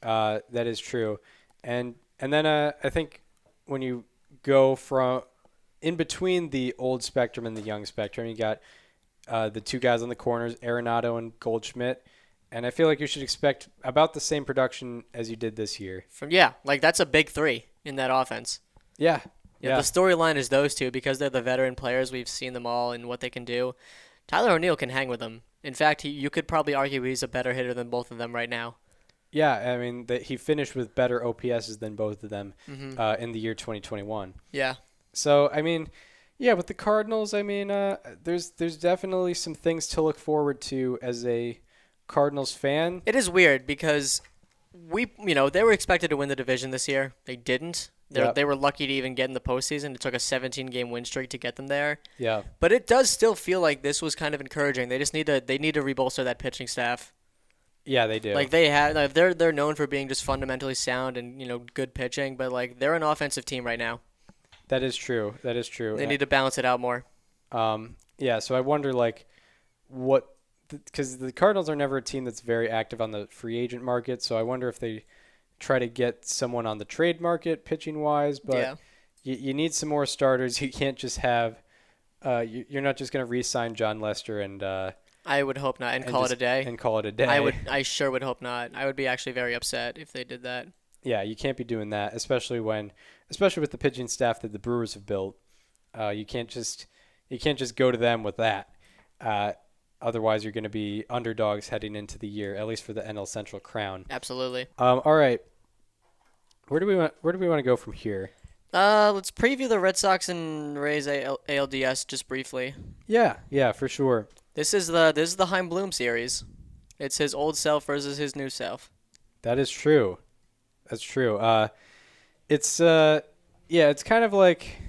That is true. And And then I think when you go from in between the old spectrum and the young spectrum, you got the two guys on the corners, Arenado and Goldschmidt. And I feel like you should expect about the same production as you did this year. That's a big three in that offense. Yeah. The storyline is those two because they're the veteran players. We've seen them all and what they can do. Tyler O'Neill can hang with them. In fact, you could probably argue he's a better hitter than both of them right now. Yeah, I mean, he finished with better OPSs than both of them in the year 2021. Yeah. So, I mean, yeah, with the Cardinals, I mean, there's definitely some things to look forward to as a Cardinals fan. It is weird because they were expected to win the division this year. They didn't. They were lucky to even get in the postseason. It took a 17-game win streak to get them there. Yeah. But it does still feel like this was kind of encouraging. They just need to rebolster that pitching staff. Yeah, they do. They're known for being just fundamentally sound and good pitching, but they're an offensive team right now. That is true. They need to balance it out more. Yeah, so I wonder what because the Cardinals are never a team that's very active on the free agent market, so I wonder if they try to get someone on the trade market pitching wise, but you need some more starters. You can't just have you're not just going to re-sign John Lester and I would hope not and call it a day. And call it a day. I sure would hope not. I would be actually very upset if they did that. Yeah, you can't be doing that, especially with the pitching staff that the Brewers have built. You can't just go to them with that. Otherwise, you're going to be underdogs heading into the year, at least for the NL Central crown. Absolutely. All right. Where do we want to go from here? Let's preview the Red Sox and Rays ALDS just briefly. Yeah, for sure. This is the Heim Bloom series. It's his old self versus his new self. That is true. That's true. It's kind of like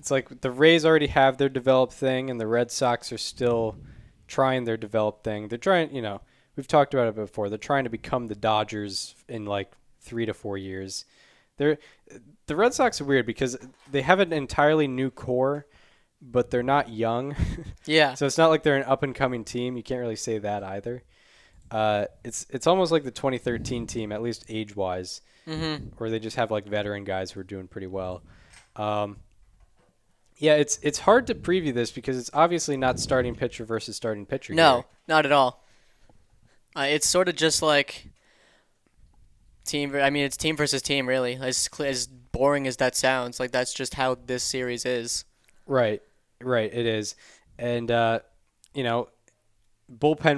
the Rays already have their developed thing, and the Red Sox are still trying their developed thing. They're trying, we've talked about it before. They're trying to become the Dodgers in 3 to 4 years. The Red Sox are weird because they have an entirely new core, but they're not young. Yeah. So it's not like they're an up-and-coming team. You can't really say that either. It's almost like the 2013 team, at least age-wise, where they just have veteran guys who are doing pretty well. Yeah, it's hard to preview this because it's obviously not starting pitcher versus starting pitcher. No, here. not at all. It's sort of just like team. I mean, it's team versus team, really. As boring as that sounds, that's just how this series is. Right. It is, and bullpen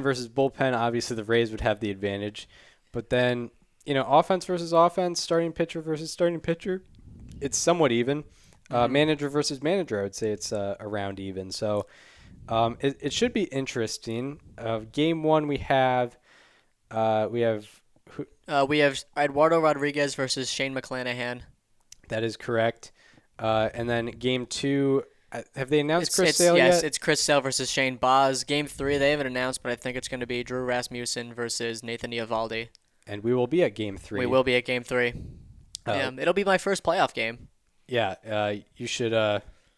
versus bullpen. Obviously, the Rays would have the advantage, but then offense versus offense, starting pitcher versus starting pitcher, it's somewhat even. Manager versus manager, I would say it's around even. So it should be interesting. Game one, we have Eduardo Rodriguez versus Shane McClanahan. That is correct. And then game two, have they announced Chris Sale yet? Yes, it's Chris Sale versus Shane Baz. Game three, they haven't announced, but I think it's going to be Drew Rasmussen versus Nathan Eovaldi. And we will be at game three. We will be at game three. It'll be my first playoff game. Yeah, you should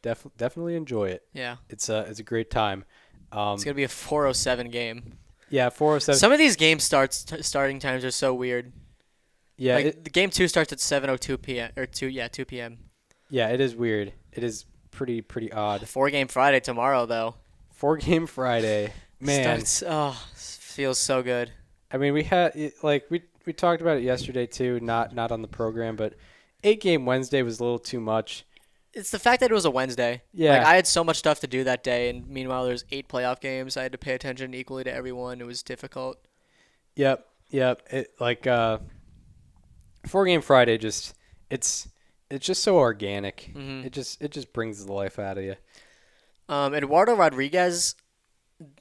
definitely enjoy it. Yeah, it's a great time. It's gonna be a 4:07 game. Yeah, 4:07. Some of these games starting times are so weird. Yeah, the game 2 starts at 7:02 p.m. or 2 p.m. Yeah, it is weird. It is pretty odd. 4-game Friday tomorrow though. 4-game Friday, man. Feels so good. I mean, we had we talked about it yesterday too. Not on the program, but 8-game Wednesday was a little too much. It's the fact that it was a Wednesday. Yeah. I had so much stuff to do that day, and meanwhile there's 8 playoff games. I had to pay attention equally to everyone. It was difficult. Yep. It 4-game Friday it's just so organic. Mm-hmm. It just brings the life out of you. Eduardo Rodriguez,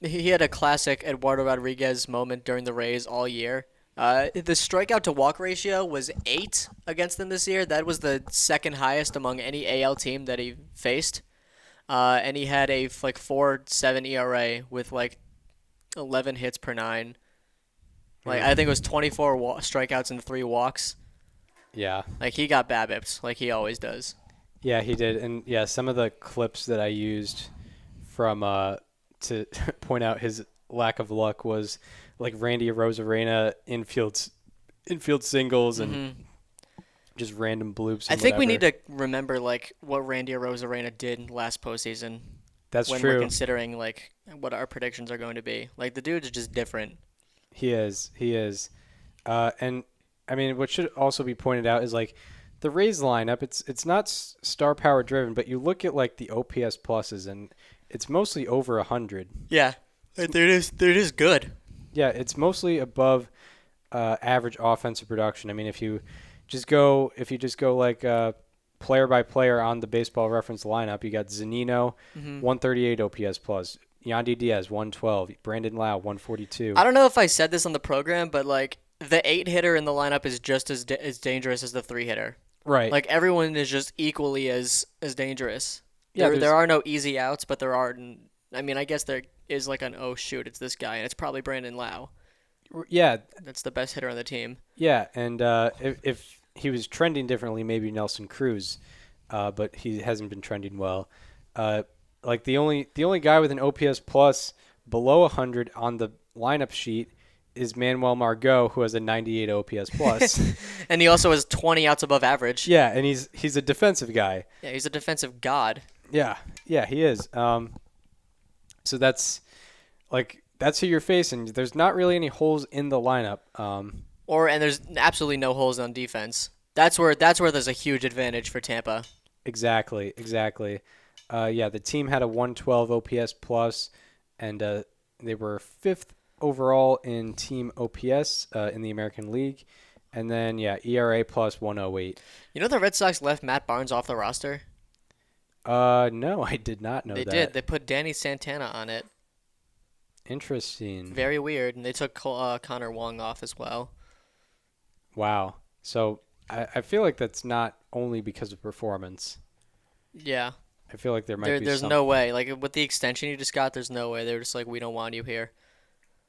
he had a classic Eduardo Rodriguez moment during the Rays all year. The strikeout to walk ratio was 8 against them this year. That was the second highest among any AL team that he faced. And he had a 4.7 ERA with 11 hits per 9. I think it was 24 strikeouts and 3 walks. Yeah. He got BABIPs like he always does. Yeah, he did. And yeah, some of the clips that I used from to point out his lack of luck was Randy Arozarena infield singles and just random bloops. I And think we whatever. need to remember like what Randy Arozarena did last postseason. That's when true. we're considering like what our predictions are going to be. Like the dude's just different. He is. And I mean, what should also be pointed out is like the Rays lineup. It's not star power driven, but you look at like the OPS pluses, and it's mostly over 100. Yeah, it is good. Yeah, it's mostly above average offensive production. I mean, if you just go like player by player on the Baseball Reference lineup, you got Zunino, 138 OPS plus, Yandy Diaz 112, Brandon Lau 142. I don't know if I said this on the program, but like the 8-hitter in the lineup is just as dangerous as the 3-hitter. Right. Like everyone is just equally as dangerous. Yeah, there are no easy outs, but there are. I mean, I guess there is like an oh shoot, it's this guy, and it's probably Brandon Lau. Yeah, That's the best hitter on the team. yeah, and if he was trending differently, maybe Nelson Cruz, but he hasn't been trending well. Like the only guy with an OPS plus below 100 on the lineup sheet is Manuel Margot, who has a 98 OPS plus. And he also has 20 outs above average. Yeah, and he's a defensive guy. Yeah, he's a defensive god. Yeah, he is. So that's who you're facing. There's not really any holes in the lineup. And there's absolutely no holes on defense. That's where there's a huge advantage for Tampa. Exactly. Yeah, the team had a 112 OPS plus, and they were 5th overall in team OPS in the American League. And then, ERA plus 108. You know the Red Sox left Matt Barnes off the roster? No, I did not know that. They did. They put Danny Santana on it. Interesting. Very weird. And they took Connor Wong off as well. Wow. So I feel like that's not only because of performance. Yeah. I feel like there's no way. Like with the extension you just got, there's no way. They were just like, we don't want you here.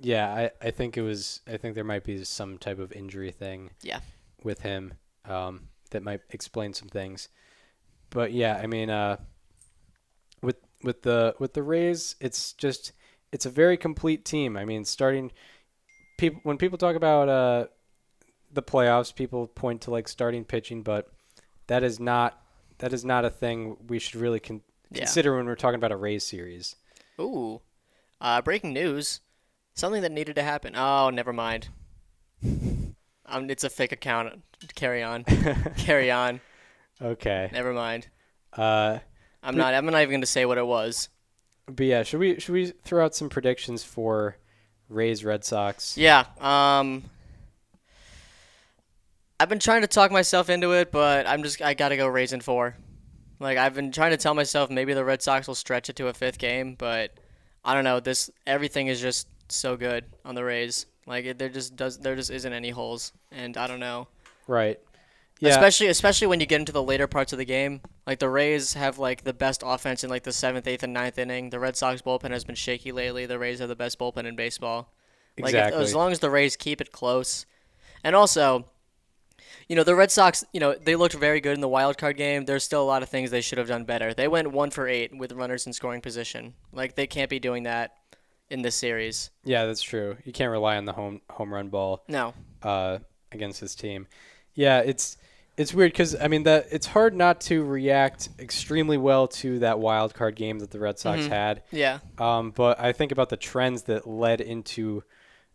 Yeah, I think there might be some type of injury thing. Yeah. With him, that might explain some things. But yeah, I mean, with the Rays, it's a very complete team. I mean, when people talk about the playoffs, people point to like starting pitching, but that is not a thing we should really consider when we're talking about a Rays series. Ooh, breaking news. Something that needed to happen. Oh, never mind. It's a fake account. Carry on. Carry on. Okay. Never mind. I'm not even going to say what it was. But yeah, should we throw out some predictions for Rays Red Sox? Yeah. I've been trying to talk myself into it, but I got to go Rays in 4. Like I've been trying to tell myself maybe the Red Sox will stretch it to a 5th game, but I don't know. Everything is just so good on the Rays. Like there just isn't any holes, and I don't know. Right. Yeah. Especially when you get into the later parts of the game. Like the Rays have like the best offense in like the 7th, 8th, and 9th inning. The Red Sox bullpen has been shaky lately. The Rays have the best bullpen in baseball. Like exactly. As long as the Rays keep it close, and also, the Red Sox, they looked very good in the wild card game. There's still a lot of things they should have done better. They went 1 for 8 with runners in scoring position. Like they can't be doing that in this series. Yeah, that's true. You can't rely on the home run ball. No. Against this team. Yeah, it's weird because I mean it's hard not to react extremely well to that wild card game that the Red Sox had. Yeah. But I think about the trends that led into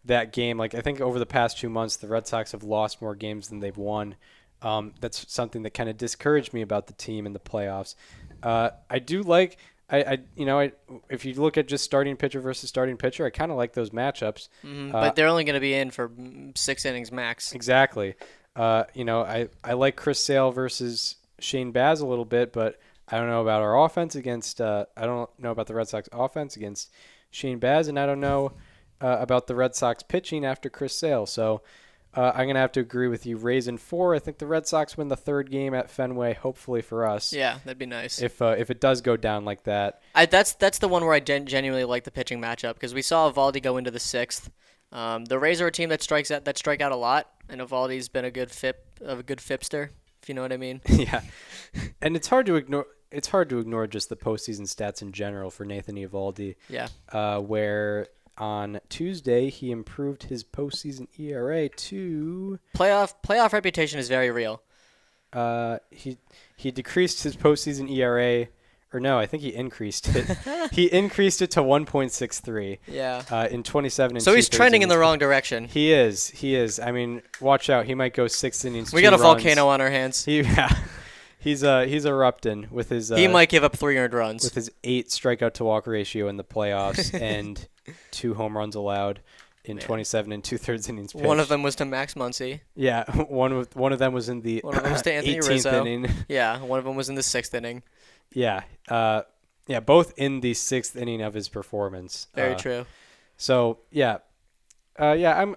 that game. Like I think over the past 2 months, the Red Sox have lost more games than they've won. That's something that kind of discouraged me about the team in the playoffs. I do like. If you look at just starting pitcher versus starting pitcher, I kind of like those matchups. But they're only going to be in for 6 innings max. Exactly. I like Chris Sale versus Shane Baz a little bit, but I don't know about our offense against. I don't know about the Red Sox offense against Shane Baz, and I don't know about the Red Sox pitching after Chris Sale. So I'm gonna have to agree with you. Rays in 4. I think the Red Sox win the 3rd game at Fenway. Hopefully for us. Yeah, that'd be nice. If it does go down like that. That's the one where I genuinely like the pitching matchup because we saw Evaldi go into the 6th. The Rays are a team that strike out a lot, and Evaldi's been a good fipster, if you know what I mean. Yeah, and it's hard to ignore. It's hard to ignore just the postseason stats in general for Nathan Eovaldi. Yeah. Where on Tuesday he improved his postseason ERA to playoff reputation is very real. he decreased his postseason ERA, or no, I think he increased it. He increased it to 1.63. Yeah. In 27 and So he's 2/3 trending in innings. the wrong direction. He is. I mean, watch out. He might go 6 innings. We 2 got a runs. volcano on our hands. He's erupting with his. He might give up 3 earned runs. With his 8 strikeout to walk ratio in the playoffs and 2 home runs allowed in 27 and 2/3 innings pitched. One of them was to Max Muncy. Yeah, one of them was in the One of them was to Anthony 18th Rizzo. inning. Yeah, one of them was in the 6th inning. Yeah, both in the 6th inning of his performance. Very true. So I'm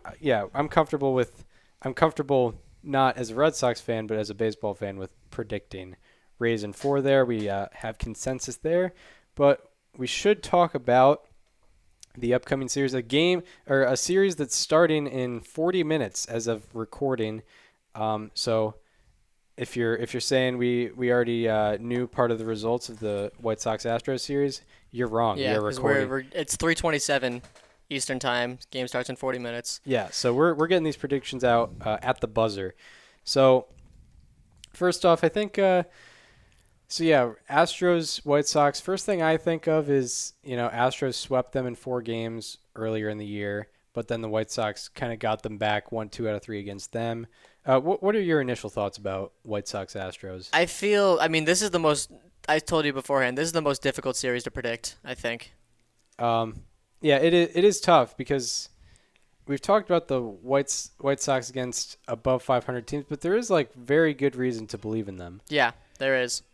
comfortable not as a Red Sox fan, but as a baseball fan with predicting Rays in 4 there. We have consensus there, but we should talk about the upcoming series, a series that's starting in 40 minutes as of recording. So if you're saying we already knew part of the results of the White Sox Astros series, you're wrong. Yeah, we're because recording. it's 3:27 Eastern time. Game starts in 40 minutes. Yeah, so we're getting these predictions out at the buzzer. So first off, I think Astros, White Sox. First thing I think of is, Astros swept them in 4 games earlier in the year, but then the White Sox kind of got them back 1-2 out of 3 against them. What are your initial thoughts about White Sox Astros? This is the most, I told you beforehand, this is the most difficult series to predict, I think. Yeah, it is tough because we've talked about the White Sox against above 500 teams, but there is very good reason to believe in them. Yeah, there is.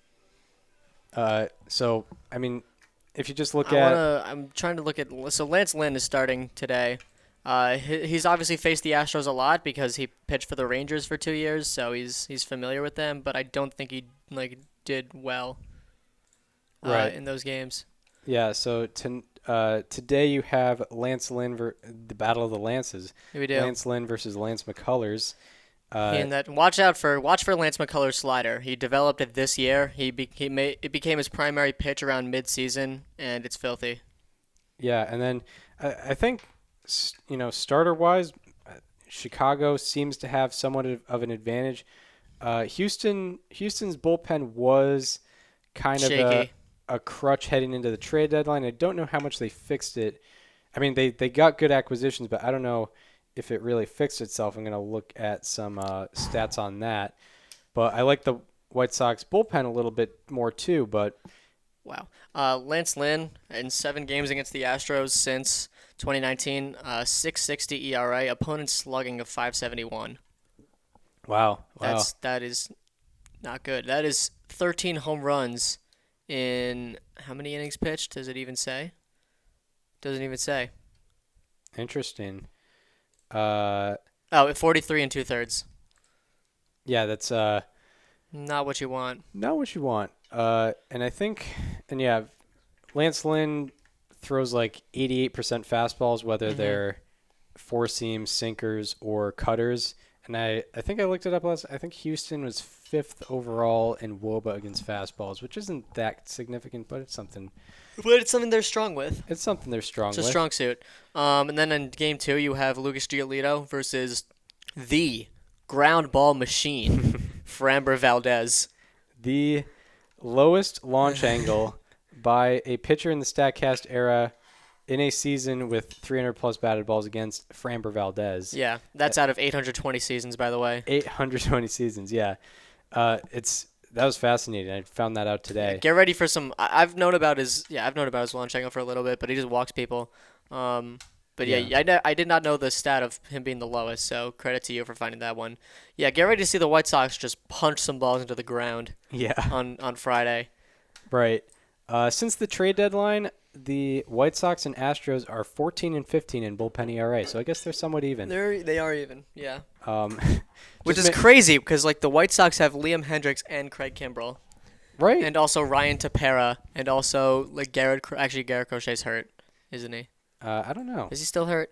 So, I mean, if you just look I'm trying to look at. So Lance Lynn is starting today. He's obviously faced the Astros a lot because he pitched for the Rangers for 2 years, so he's familiar with them. But I don't think he did well in those games. Yeah. So today you have Lance Lynn the Battle of the Lances. Here we do. Lance Lynn versus Lance McCullers. Watch for Lance McCullers' slider. He developed it this year. It became his primary pitch around mid-season, and it's filthy. Yeah, and then I think starter-wise, Chicago seems to have somewhat of an advantage. Houston's bullpen was kind of a crutch heading into the trade deadline. I don't know how much they fixed it. I mean, they got good acquisitions, but I don't know if it really fixed itself. I'm going to look at some stats on that. But I like the White Sox bullpen a little bit more too. But wow. Lance Lynn in 7 games against the Astros since 2019, 6.60 ERA, opponent slugging of 5.71. Wow. That is not good. That is 13 home runs in how many innings pitched? Does it even say? Doesn't even say. Interesting. 43 and 2/3. Yeah, that's not what you want. Not what you want. And I think, Lance Lynn throws 88% fastballs, whether they're 4-seam, sinkers, or cutters. And I think I looked it up last. I think Houston was 5th overall in WOBA against fastballs, which isn't that significant, but it's something. But it's something they're strong with. It's something they're strong with. It's a strong suit. And then in Game 2, you have Lucas Giolito versus the ground ball machine, Framber Valdez. The lowest launch angle by a pitcher in the StatCast era in a season with 300-plus batted balls against Framber Valdez. Yeah, that's out of 820 seasons, by the way. 820 seasons, yeah. That was fascinating. I found that out today. Get ready for some. I've known about his launch angle for a little bit, but he just walks people. I did not know the stat of him being the lowest. So credit to you for finding that one. Yeah, get ready to see the White Sox just punch some balls into the ground. Yeah. On Friday. Right. Since the trade deadline, the White Sox and Astros are 14 and 15 in bullpen ERA. So I guess they're somewhat even. They are even. Yeah. Which Just is crazy because the White Sox have Liam Hendricks and Craig Kimbrell. Right. And also Ryan Tepera and also Garrett Crochet's hurt, isn't he? I don't know. Is he still hurt?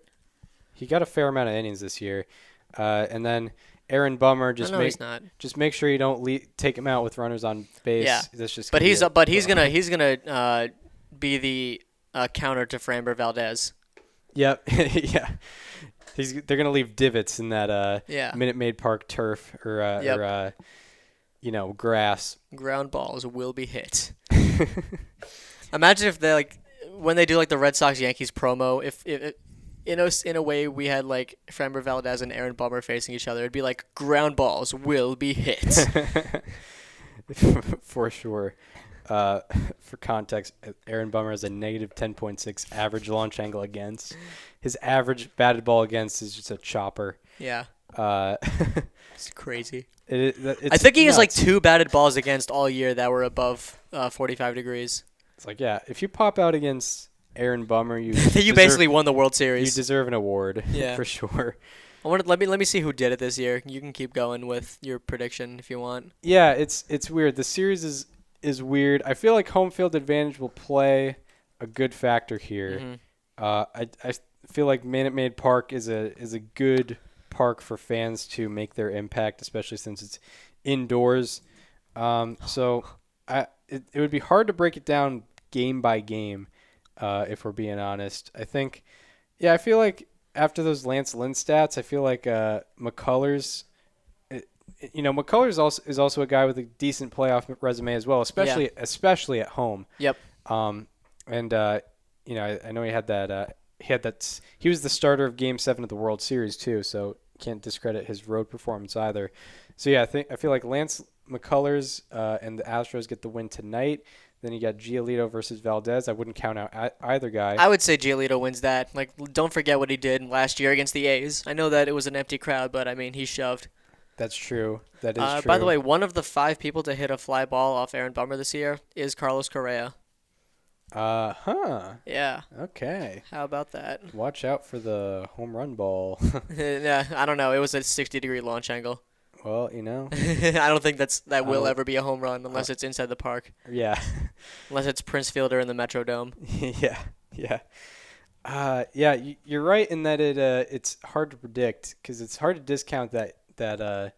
He got a fair amount of innings this year. And then Aaron Bummer he's not. Just make sure you don't take him out with runners on base. Yeah. That's just he's gonna be the counter to Framber Valdez. Yep. Yeah. They're gonna leave divots in that Minute Maid Park turf or grass. Ground balls will be hit. Imagine if they when they do the Red Sox Yankees promo, if in a way we had Framber Valdez and Aaron Bummer facing each other, it'd be like ground balls will be hit. For sure. For context, Aaron Bummer has a negative 10.6 average launch angle against. His average batted ball against is just a chopper. Yeah. It's crazy. It's I think he nuts. has 2 batted balls against all year that were above 45 degrees. It's if you pop out against Aaron Bummer, you basically won the World You Series. deserve an award. Yeah. For sure. Let me see who did it this year. You can keep going with your prediction if you want. Yeah, it's weird. The series is weird. I feel like home field advantage will play a good factor here. Mm-hmm. I feel like Minute Maid Park is a good park for fans to make their impact, especially since it's indoors. So it would be hard to break it down game by game, if we're being honest. I feel like after those Lance Lynn stats, I feel like McCullers. McCullers is also a guy with a decent playoff resume as well, especially at home. Yep. I know he had that. He was the starter of Game 7 of the World Series too, so can't discredit his road performance either. So yeah, I feel like Lance McCullers and the Astros get the win tonight. Then you got Giolito versus Valdez. I wouldn't count out either guy. I would say Giolito wins that. Don't forget what he did last year against the A's. I know that it was an empty crowd, but I mean he shoved. That's true. That is true. By the way, one of the 5 people to hit a fly ball off Aaron Bummer this year is Carlos Correa. Yeah. Okay. How about that? Watch out for the home run ball. Yeah, I don't know. It was a 60-degree launch angle. Well, I don't think that will ever be a home run unless it's inside the park. Yeah. Unless it's Prince Fielder in the Metrodome. Yeah. You're right in that it's hard to predict because it's hard to discount that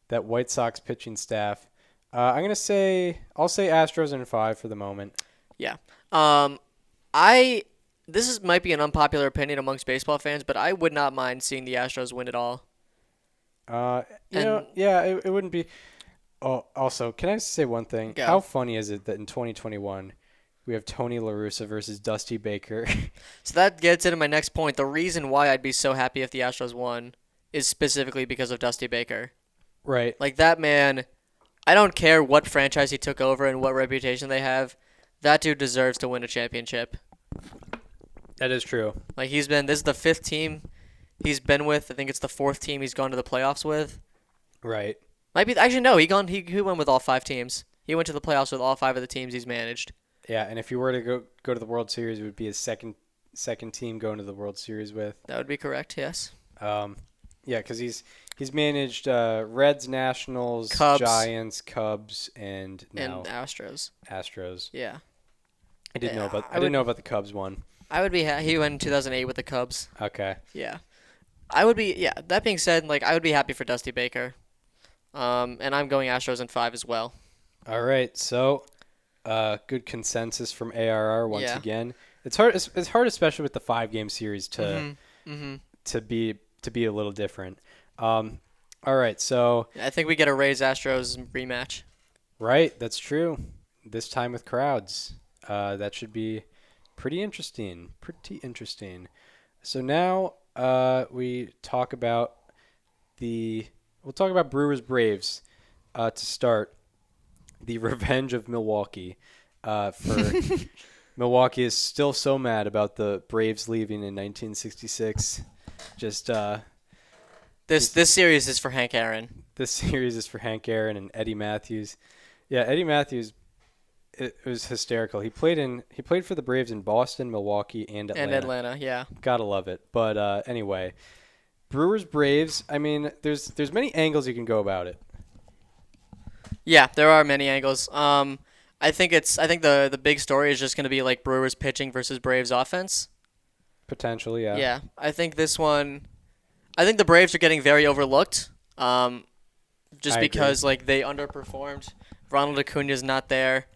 White Sox pitching staff. I'll say Astros in 5 for the moment. Yeah. This might be an unpopular opinion amongst baseball fans, but I would not mind seeing the Astros win it all. It wouldn't be. Oh, also, can I say one thing? Go. How funny is it that in 2021 we have Tony Larussa versus Dusty Baker? So that gets into my next point. The reason why I'd be so happy if the Astros won is specifically because of Dusty Baker. Right. That man, I don't care what franchise he took over and what reputation they have. That dude deserves to win a championship. That is true. This is the 5th team he's been with. I think it's the 4th team he's gone to the playoffs with. Right. Might be actually no. He went with all 5 teams. He went to the playoffs with all 5 of the teams he's managed. Yeah, and if you were to go to the World Series, it would be his second team going to the World Series with. That would be correct. Yes. Because he's managed Reds, Nationals, Cubs. Giants, Cubs, and now Astros. Astros. Yeah. I didn't know about the Cubs one. I would be. He went in 2008 with the Cubs. Okay. Yeah. I would be. Yeah. That being said, I would be happy for Dusty Baker. And I'm going Astros in 5 as well. All right. So, good consensus from ARR once again. It's hard, especially with the 5-game series to be a little different. All right. So I think we get a Rays Astros rematch. Right. That's true. This time with crowds. That should be pretty interesting. So now we'll talk about Brewers Braves to start. The revenge of Milwaukee. Milwaukee is still so mad about the Braves leaving in 1966. This series is for Hank Aaron. This series is for Hank Aaron and Eddie Matthews. Yeah, Eddie Matthews. It was hysterical. He played for the Braves in Boston, Milwaukee, and Atlanta. Yeah. Gotta love it. But anyway, Brewers Braves. I mean, there's many angles you can go about it. Yeah, there are many angles. I think the big story is just gonna be Brewers pitching versus Braves offense. Potentially, yeah. Yeah, I think this one. I think the Braves are getting very overlooked. Just because they underperformed. Ronald Acuna's not there.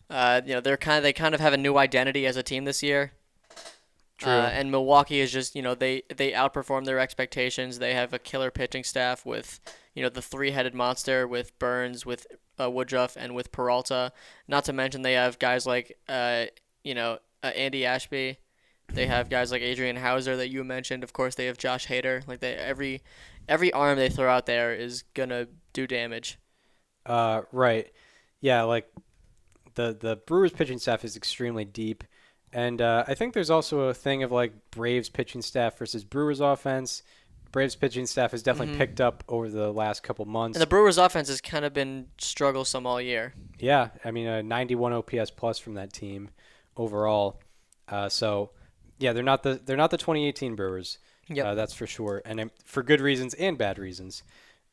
They kind of have a new identity as a team this year. True. And Milwaukee is just, they outperform their expectations. They have a killer pitching staff with, the three-headed monster with Burns, with Woodruff, and with Peralta. Not to mention they have guys like Andy Ashby. They have guys like Adrian Hauser that you mentioned. Of course, they have Josh Hader. Like every arm they throw out there is gonna do damage. Right. Yeah, like the Brewers pitching staff is extremely deep. And I think there's also a thing of like Braves pitching staff versus Brewers offense. Braves pitching staff has definitely picked up over the last couple months. And the Brewers offense has kind of been strugglesome all year. Yeah, I mean a 91 OPS plus from that team overall. So yeah, they're not the 2018 Brewers. Yep. That's for sure, and for good reasons and bad reasons.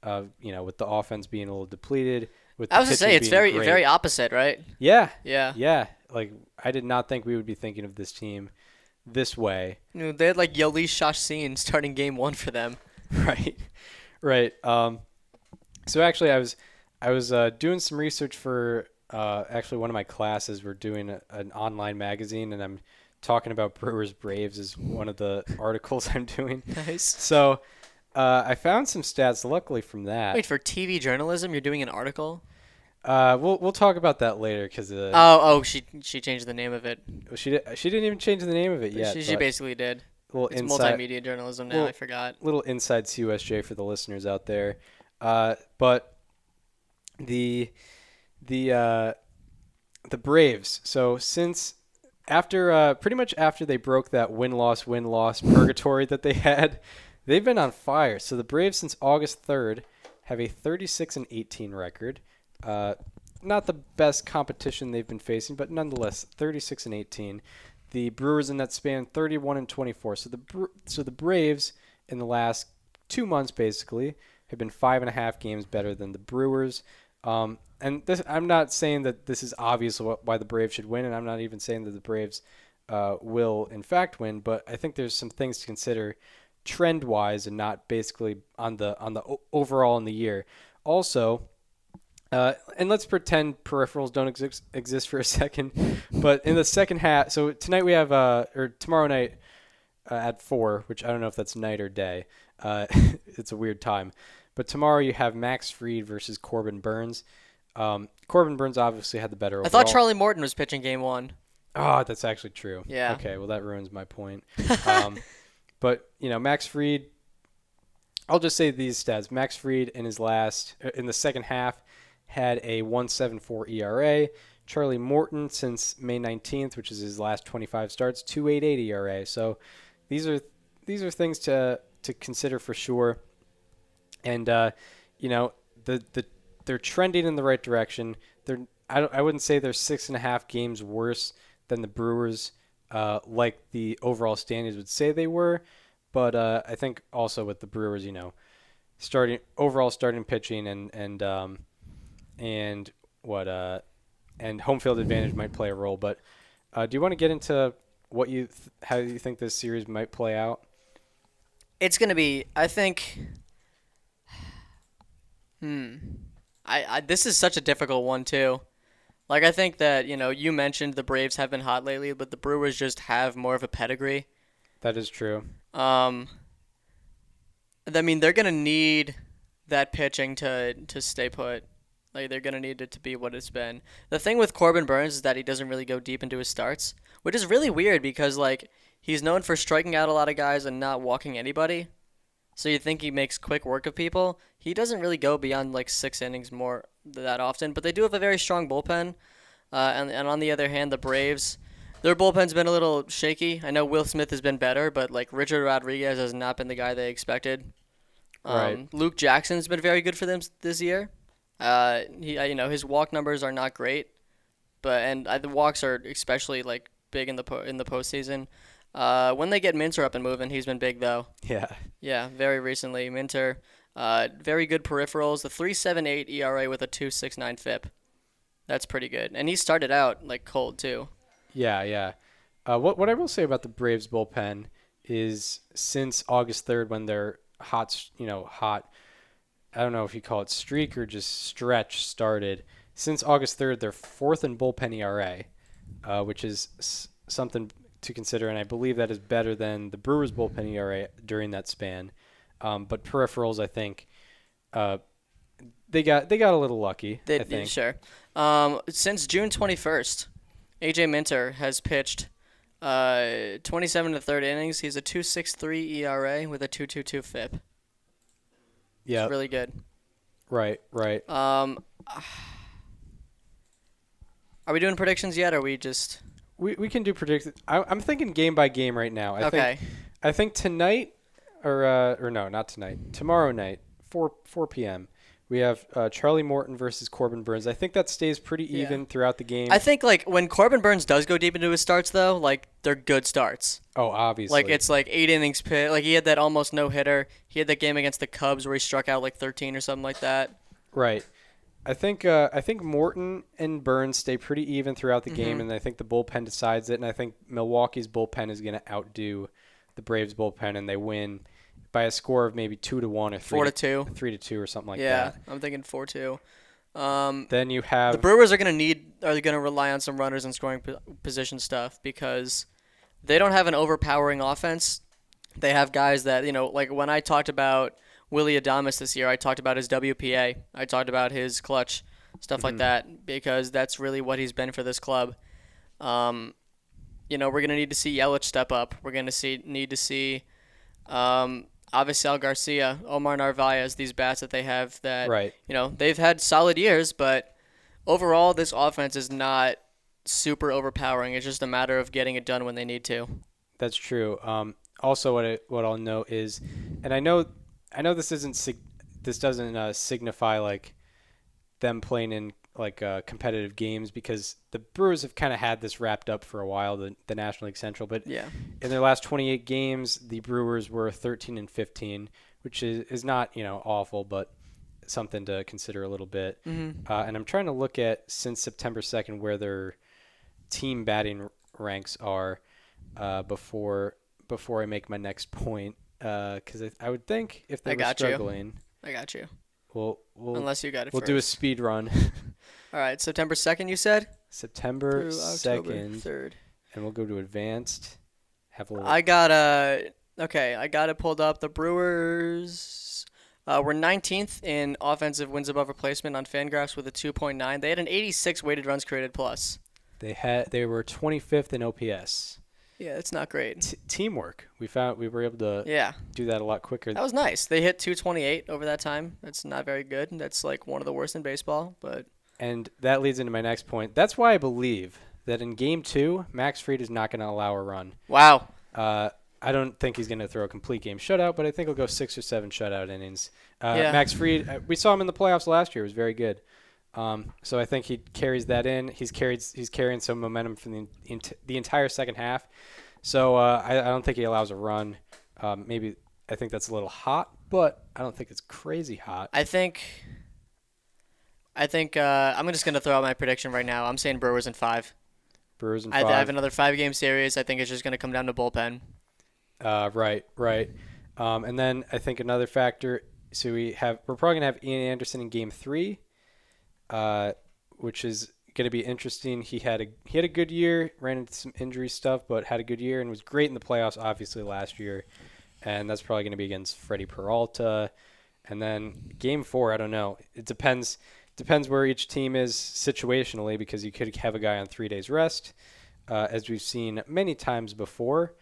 With the offense being a little depleted. I was to say it's very opposite, right? Yeah. Yeah. Yeah. Like I did not think we would be thinking of this team this way. They had like Yali Shashin starting game 1 for them. Right. So actually, I was doing some research for actually one of my classes. We're doing an online magazine, and I'm talking about Brewers Braves is one of the articles I'm doing. Nice. So I found some stats, luckily, from that. Wait, for TV journalism, you're doing an article? We'll talk about that later because she changed the name of it. She didn't even change the name of it yet. She basically did. It's multimedia journalism now. I forgot. Little inside CUSJ for the listeners out there, but the Braves. So since pretty much after they broke that win-loss purgatory that they had, they've been on fire. So the Braves since August 3rd have a 36-18 record. Not the best competition they've been facing, but nonetheless 36-18. The Brewers in that span 31-24. So the Braves in the last 2 months basically have been 5.5 games better than the Brewers. And this, I'm not saying that this is obvious why the Braves should win, and I'm not even saying that the Braves will in fact win. But I think there's some things to consider trend-wise, and not basically on the overall in the year. Also, and let's pretend peripherals don't exist for a second. But in the second half, so tonight we have or tomorrow night at 4, which I don't know if that's night or day. It's a weird time. But tomorrow you have Max Fried versus Corbin Burns. Corbin Burns obviously had the better overall. I thought Charlie Morton was pitching game 1. Oh, that's actually true. Yeah. Okay, well that ruins my point. But Max Fried. I'll just say these stats. Max Fried in the second half had a 1.74 ERA. Charlie Morton since May 19th, which is his last 25 starts, 2.88 ERA. So these are things to consider for sure. And they're trending in the right direction. I wouldn't say they're 6.5 games worse than the Brewers, like the overall standings would say they were. But I think also with the Brewers, starting pitching and home field advantage might play a role. But do you want to get into how you think this series might play out? It's going to be, I think. This is such a difficult one too. Like I think that you mentioned the Braves have been hot lately, but the Brewers just have more of a pedigree. That is true. I mean, they're gonna need that pitching to stay put. Like they're gonna need it to be what it's been. The thing with Corbin Burns is that he doesn't really go deep into his starts, which is really weird because like he's known for striking out a lot of guys and not walking anybody. So you think he makes quick work of people. He doesn't really go beyond like 6 innings more that often, but they do have a very strong bullpen. And on the other hand, the Braves, their bullpen's been a little shaky. I know Will Smith has been better, but like Richard Rodriguez has not been the guy they expected. Right. Luke Jackson's been very good for them this year. His walk numbers are not great, but the walks are especially like big in the postseason. When they get Minter up and moving, he's been big though. Yeah, very recently. Minter, very good peripherals. The 3.78 ERA with a 2.69 FIP. That's pretty good. And he started out like cold too. Yeah. What I will say about the Braves bullpen is since August 3rd when their hot, I don't know if you call it streak or just stretch started. Since August 3rd, they're 4th in bullpen ERA, which is something to consider, and I believe that is better than the Brewers bullpen ERA during that span. But peripherals, I think, they got a little lucky. I think. Sure. Since June 21st, AJ Minter has pitched 27 to third innings. He's a 2.63 ERA with a 2.22 FIP. Yeah. It's really good. Right. Are we doing predictions yet, or are we just... We can do predictions. I'm thinking game by game right now. I think tonight, or no, not tonight. Tomorrow night, 4 p.m., we have Charlie Morton versus Corbin Burns. I think that stays pretty even throughout the game. I think, like, when Corbin Burns does go deep into his starts, though, like, they're good starts. Oh, obviously. Like, it's like 8 innings pitch. Like, he had that almost no-hitter. He had that game against the Cubs where he struck out like 13 or something like that. Right. I think Morton and Burns stay pretty even throughout the game, and I think the bullpen decides it. And I think Milwaukee's bullpen is going to outdo the Braves' bullpen, and they win by a score of maybe 2-1 or 4-2, 3-2 or something like that. Yeah, I'm thinking 4-2. Then you have the Brewers are going to rely on some runners and scoring position stuff because they don't have an overpowering offense. They have guys that, like when I talked about Willy Adames this year, I talked about his WPA. I talked about his clutch, stuff like that, because that's really what he's been for this club. We're going to need to see Yelich step up. We're going to need to see Avisel Garcia, Omar Narvaez, these bats that they have that, they've had solid years, but overall this offense is not super overpowering. It's just a matter of getting it done when they need to. That's true. Also, what I'll note is, and I know this doesn't signify like them playing in like competitive games because the Brewers have kind of had this wrapped up for a while, the National League Central. But in their last 28 games, the Brewers were 13-15, which is not awful, but something to consider a little bit. And I'm trying to look at since September 2nd where their team batting ranks are before I make my next point. Because I would think if they were struggling, I got you. We'll unless you got it. We'll do a speed run. All right, September 2nd, you said. September 2nd, 3rd, and we'll go to advanced. Have a little. I got it pulled up. The Brewers were 19th in offensive wins above replacement on Fangraphs with a 2.9. They had an 86 weighted runs created plus. They were 25th in OPS. Yeah, it's not great. Teamwork. We were able to do that a lot quicker. That was nice. They hit 228 over that time. That's not very good. That's like one of the worst in baseball. And that leads into my next point. That's why I believe that in Game 2, Max Fried is not going to allow a run. Wow. I don't think he's going to throw a complete game shutout, but I think he'll go 6 or 7 shutout innings. Max Fried, we saw him in the playoffs last year. It was very good. So I think he carries that in. He's carrying some momentum from the entire second half. So I don't think he allows a run. Maybe I think that's a little hot, but I don't think it's crazy hot. I think I'm just gonna throw out my prediction right now. I'm saying Brewers in 5. Brewers in 5. I have another 5-game series. I think it's just gonna come down to bullpen. Right. And then I think another factor. So we're probably gonna have Ian Anderson in Game 3. Which is going to be interesting. He had a good year, ran into some injury stuff, but had a good year and was great in the playoffs, obviously, last year. And that's probably going to be against Freddie Peralta. And then Game 4, I don't know. It depends where each team is situationally because you could have a guy on 3 days rest, as we've seen many times before.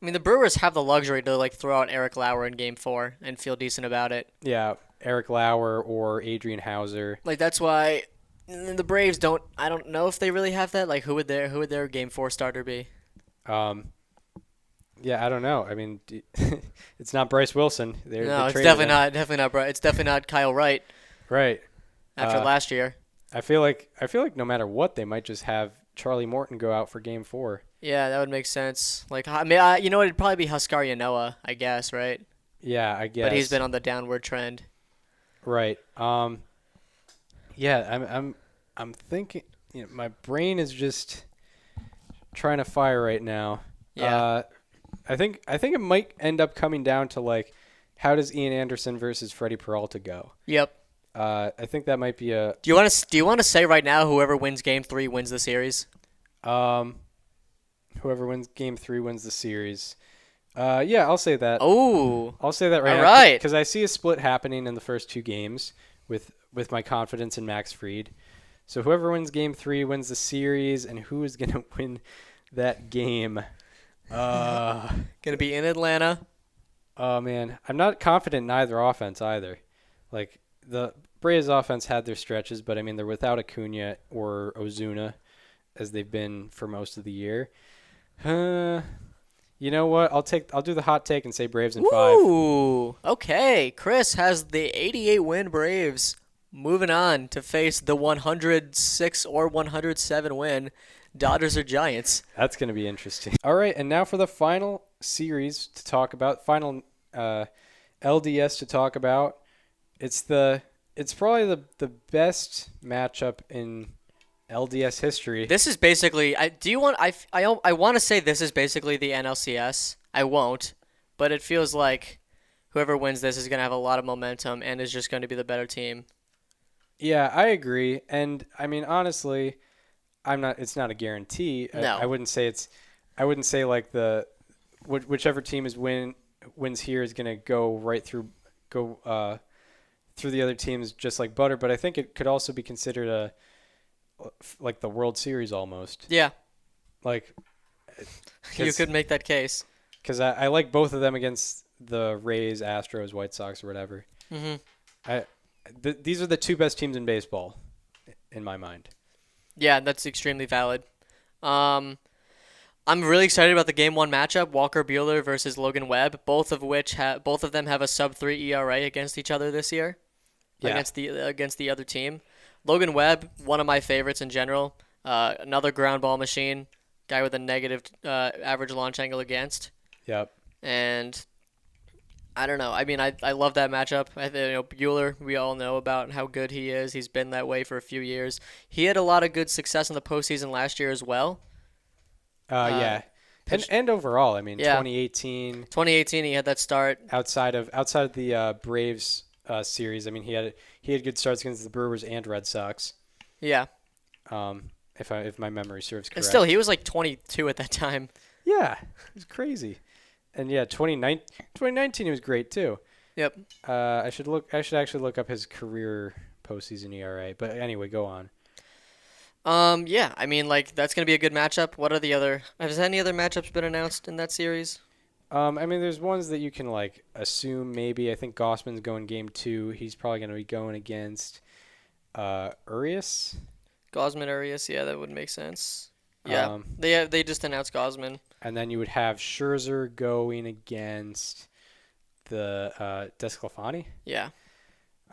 I mean, the Brewers have the luxury to like throw out Eric Lauer in Game 4 and feel decent about it. Yeah, Eric Lauer or Adrian Hauser. Like that's why the Braves don't. I don't know if they really have that. Like, who would their Game 4 starter be? Yeah, I don't know. I mean, it's not Bryce Wilson. No, it's definitely not. It's definitely not Kyle Wright. Right. After last year. I feel like no matter what, they might just have Charlie Morton go out for Game 4. Yeah, that would make sense. Like, I mean, you know, it'd probably be Huskar Yanoa, I guess, right? Yeah, I guess. But he's been on the downward trend. Right. Yeah, I'm thinking. My brain is just trying to fire right now. Yeah. I think it might end up coming down to like, how does Ian Anderson versus Freddie Peralta go? Yep. I think that might be a. Do you want to say right now whoever wins Game 3 wins the series? Whoever wins Game 3 wins the series. Yeah, I'll say that. Oh. I'll say that right now. All right. Because I see a split happening in the first 2 games with with my confidence in Max Fried. So whoever wins Game 3 wins the series, and who is gonna win that game? Gonna be in Atlanta. Oh man, I'm not confident in either offense either. Like the Braves offense had their stretches, but I mean they're without Acuna or Ozuna, as they've been for most of the year. You know what? I'll do the hot take and say Braves in 5. Ooh, okay. Chris has the 88 win Braves moving on to face the 106 or 107 win Dodgers or Giants. That's going to be interesting. All right, and now for the final series to talk about, final LDS to talk about. It's probably the best matchup in LDS history. This is basically. I want to say this is basically the NLCS. I won't, but it feels like whoever wins this is going to have a lot of momentum and is just going to be the better team. Yeah, I agree. And I mean, honestly, it's not a guarantee. No. I wouldn't say like whichever team wins here is going to go right through the other teams just like butter, but I think it could also be considered like the World Series almost. Yeah. Like You could make that case. Cuz I like both of them against the Rays, Astros, White Sox or whatever. Mhm. These are the two best teams in baseball in my mind. Yeah, that's extremely valid. I'm really excited about the Game 1 matchup, Walker Bueller versus Logan Webb, both of them have a sub-3 ERA against each other this year. Yeah. Against the other team. Logan Webb, one of my favorites in general. Another ground ball machine, guy with a negative average launch angle against. Yep. And I don't know. I mean, I love that matchup. Bueller, we all know about how good he is. He's been that way for a few years. He had a lot of good success in the postseason last year as well. Yeah. And overall, I mean, Yeah. 2018, he had that start. outside of the Braves series, I mean, he had good starts against the Brewers and Red Sox. Yeah. If my memory serves correct. And still, he was like 22 at that time. Yeah, it was crazy. And yeah, 2019 he was great too. Yep. I should actually look up his career postseason ERA. But anyway, go on. Yeah, I mean, like, that's going to be a good matchup. Has any other matchups been announced in that series? I mean, there's ones that you can, like, assume maybe. I think Gossman's going Game 2. He's probably going to be going against Urias. Gausman, Urias, yeah, that would make sense. Yeah, they just announced Gausman. And then you would have Scherzer going against the Desclafani. Yeah.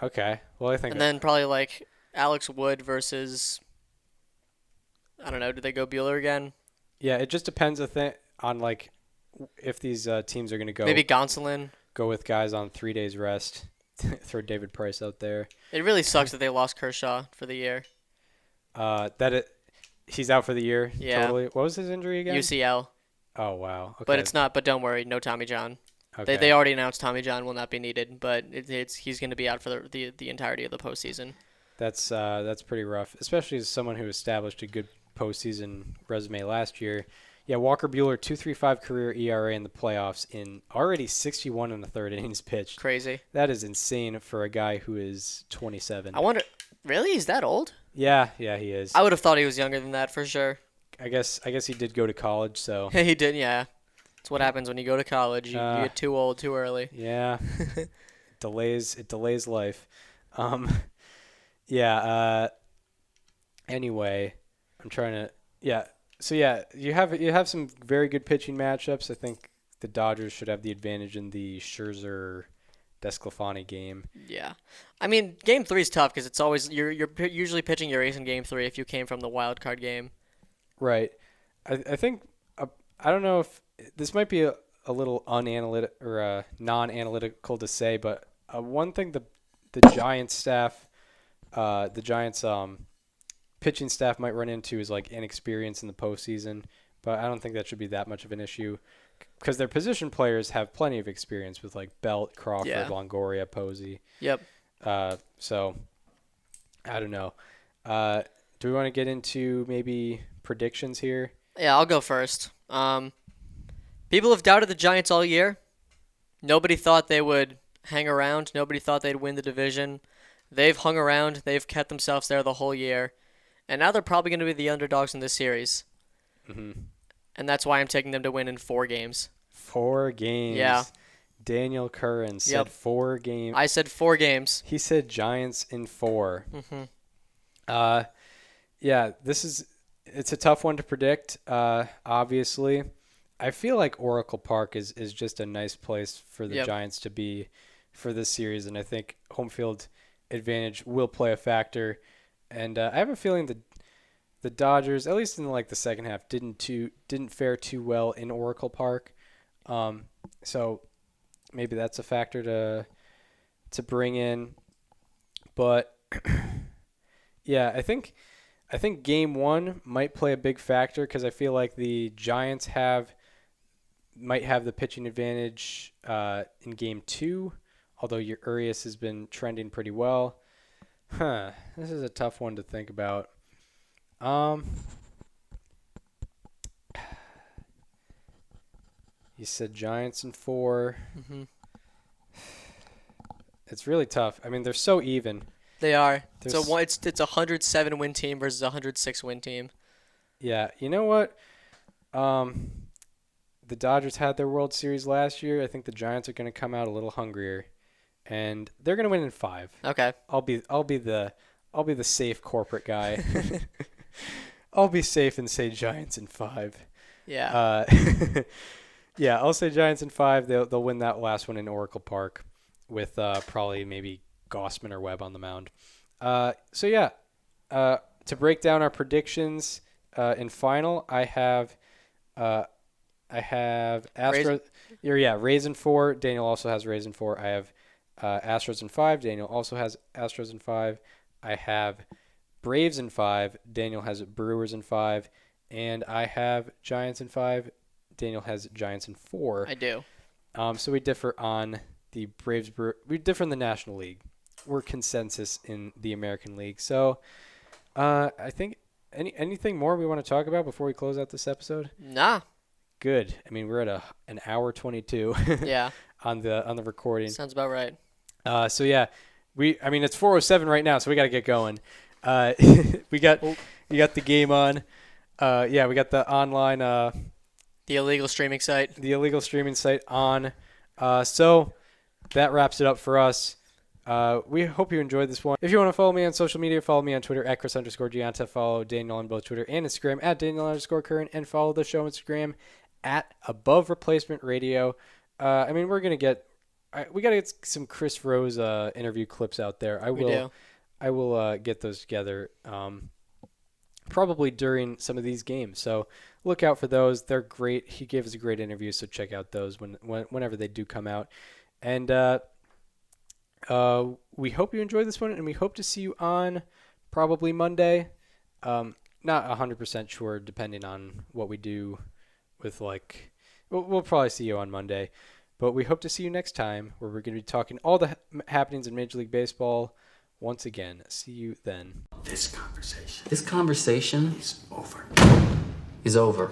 Okay. Well, I think. And then probably, like, Alex Wood versus, I don't know, do they go Bueller again? Yeah, it just depends on, like, if these teams are going to go. Maybe Gonsolin. Go with guys on 3 days rest. Throw David Price out there. It really sucks that they lost Kershaw for the year. He's out for the year. Yeah. Totally. What was his injury again? UCL. Oh wow. Okay. But it's not. But don't worry, no Tommy John. Okay. They already announced Tommy John will not be needed, but he's going to be out for the entirety of the postseason. That's pretty rough, especially as someone who established a good postseason resume last year. Yeah, Walker Bueller 2.35 career ERA in the playoffs in already 61 and a third innings pitched. Crazy. That is insane for a guy who is 27. I wonder, really, he's that old? Yeah, he is. I would have thought he was younger than that for sure. I guess he did go to college, so. He did, yeah. That's what happens when you go to college. You get too old too early. Yeah. It delays life. Yeah. Anyway, I'm trying to. Yeah. So yeah, you have some very good pitching matchups. I think the Dodgers should have the advantage in the Scherzer Desclafani game. Yeah, I mean, Game 3 is tough because it's always you're usually pitching your ace in Game 3 if you came from the wild card game. Right. I think I don't know if this might be a little unanalytic or non-analytical to say, but one thing the Giants staff, the Giants pitching staff might run into is like inexperience in the postseason, but I don't think that should be that much of an issue because their position players have plenty of experience with like Belt, Crawford, Longoria, Posey. Yep. So I don't know. Do we want to get into maybe predictions here? Yeah, I'll go first. People have doubted the Giants all year. Nobody thought they would hang around. Nobody thought they'd win the division. They've hung around. They've kept themselves there the whole year. And now they're probably going to be the underdogs in this series. Mm-hmm. And that's why I'm taking them to win in 4 games. 4 games. Yeah. Daniel Curran said 4 games. I said 4 games. He said Giants in 4. Mm-hmm. Yeah, it's a tough one to predict, obviously. I feel like Oracle Park is just a nice place for the Giants to be for this series, and I think home field advantage will play a factor. And I have a feeling the Dodgers, at least in like the second half, didn't fare too well in Oracle Park. So maybe that's a factor to bring in. But yeah, I think game 1 might play a big factor because I feel like the Giants might have the pitching advantage in game 2, although Urias has been trending pretty well. This is a tough one to think about. You said Giants in 4. Mm-hmm. It's really tough. I mean, they're so even. They are. It's a 107 win team versus a 106 win team. Yeah, you know what? The Dodgers had their World Series last year. I think the Giants are going to come out a little hungrier, and they're going to win in 5. Okay. I'll be the safe corporate guy. I'll be safe and say Giants in 5. Yeah. Yeah, I'll say Giants in 5. They'll win that last one in Oracle Park with probably maybe Gossman or Webb on the mound. So yeah, to break down our predictions in final, I have Astros. Rays in 4. Daniel also has Rays in 4. I have Astros in 5. Daniel also has Astros in 5. I have Braves in 5. Daniel has Brewers in 5. And I have Giants in 5. Daniel has Giants in 4. I do. So we differ on the Braves. We differ in the National League. We're consensus in the American League. So I think anything more we want to talk about before we close out this episode? Nah. Good. I mean, we're at an hour 22. Yeah. on the recording. Sounds about right. So yeah, it's 4:07 right now, so we got to get going. We got the game on. We got the online the illegal streaming site. The illegal streaming site on. So that wraps it up for us. We hope you enjoyed this one. If you want to follow me on social media, follow me on Twitter at Chris_Gianta. Follow Daniel on both Twitter and Instagram at Daniel_Curran, and follow the show on Instagram at Above Replacement Radio. We're gonna get we gotta get some Chris Rose interview clips out there. I will get those together probably during some of these games. So look out for those. They're great. He gave us a great interview, so check out those whenever they do come out. And we hope you enjoyed this one, and we hope to see you on probably Monday. Not 100% sure, depending on what we do with we'll probably see you on Monday. But we hope to see you next time, where we're going to be talking all the happenings in Major League Baseball once again. See you then. This conversation is over.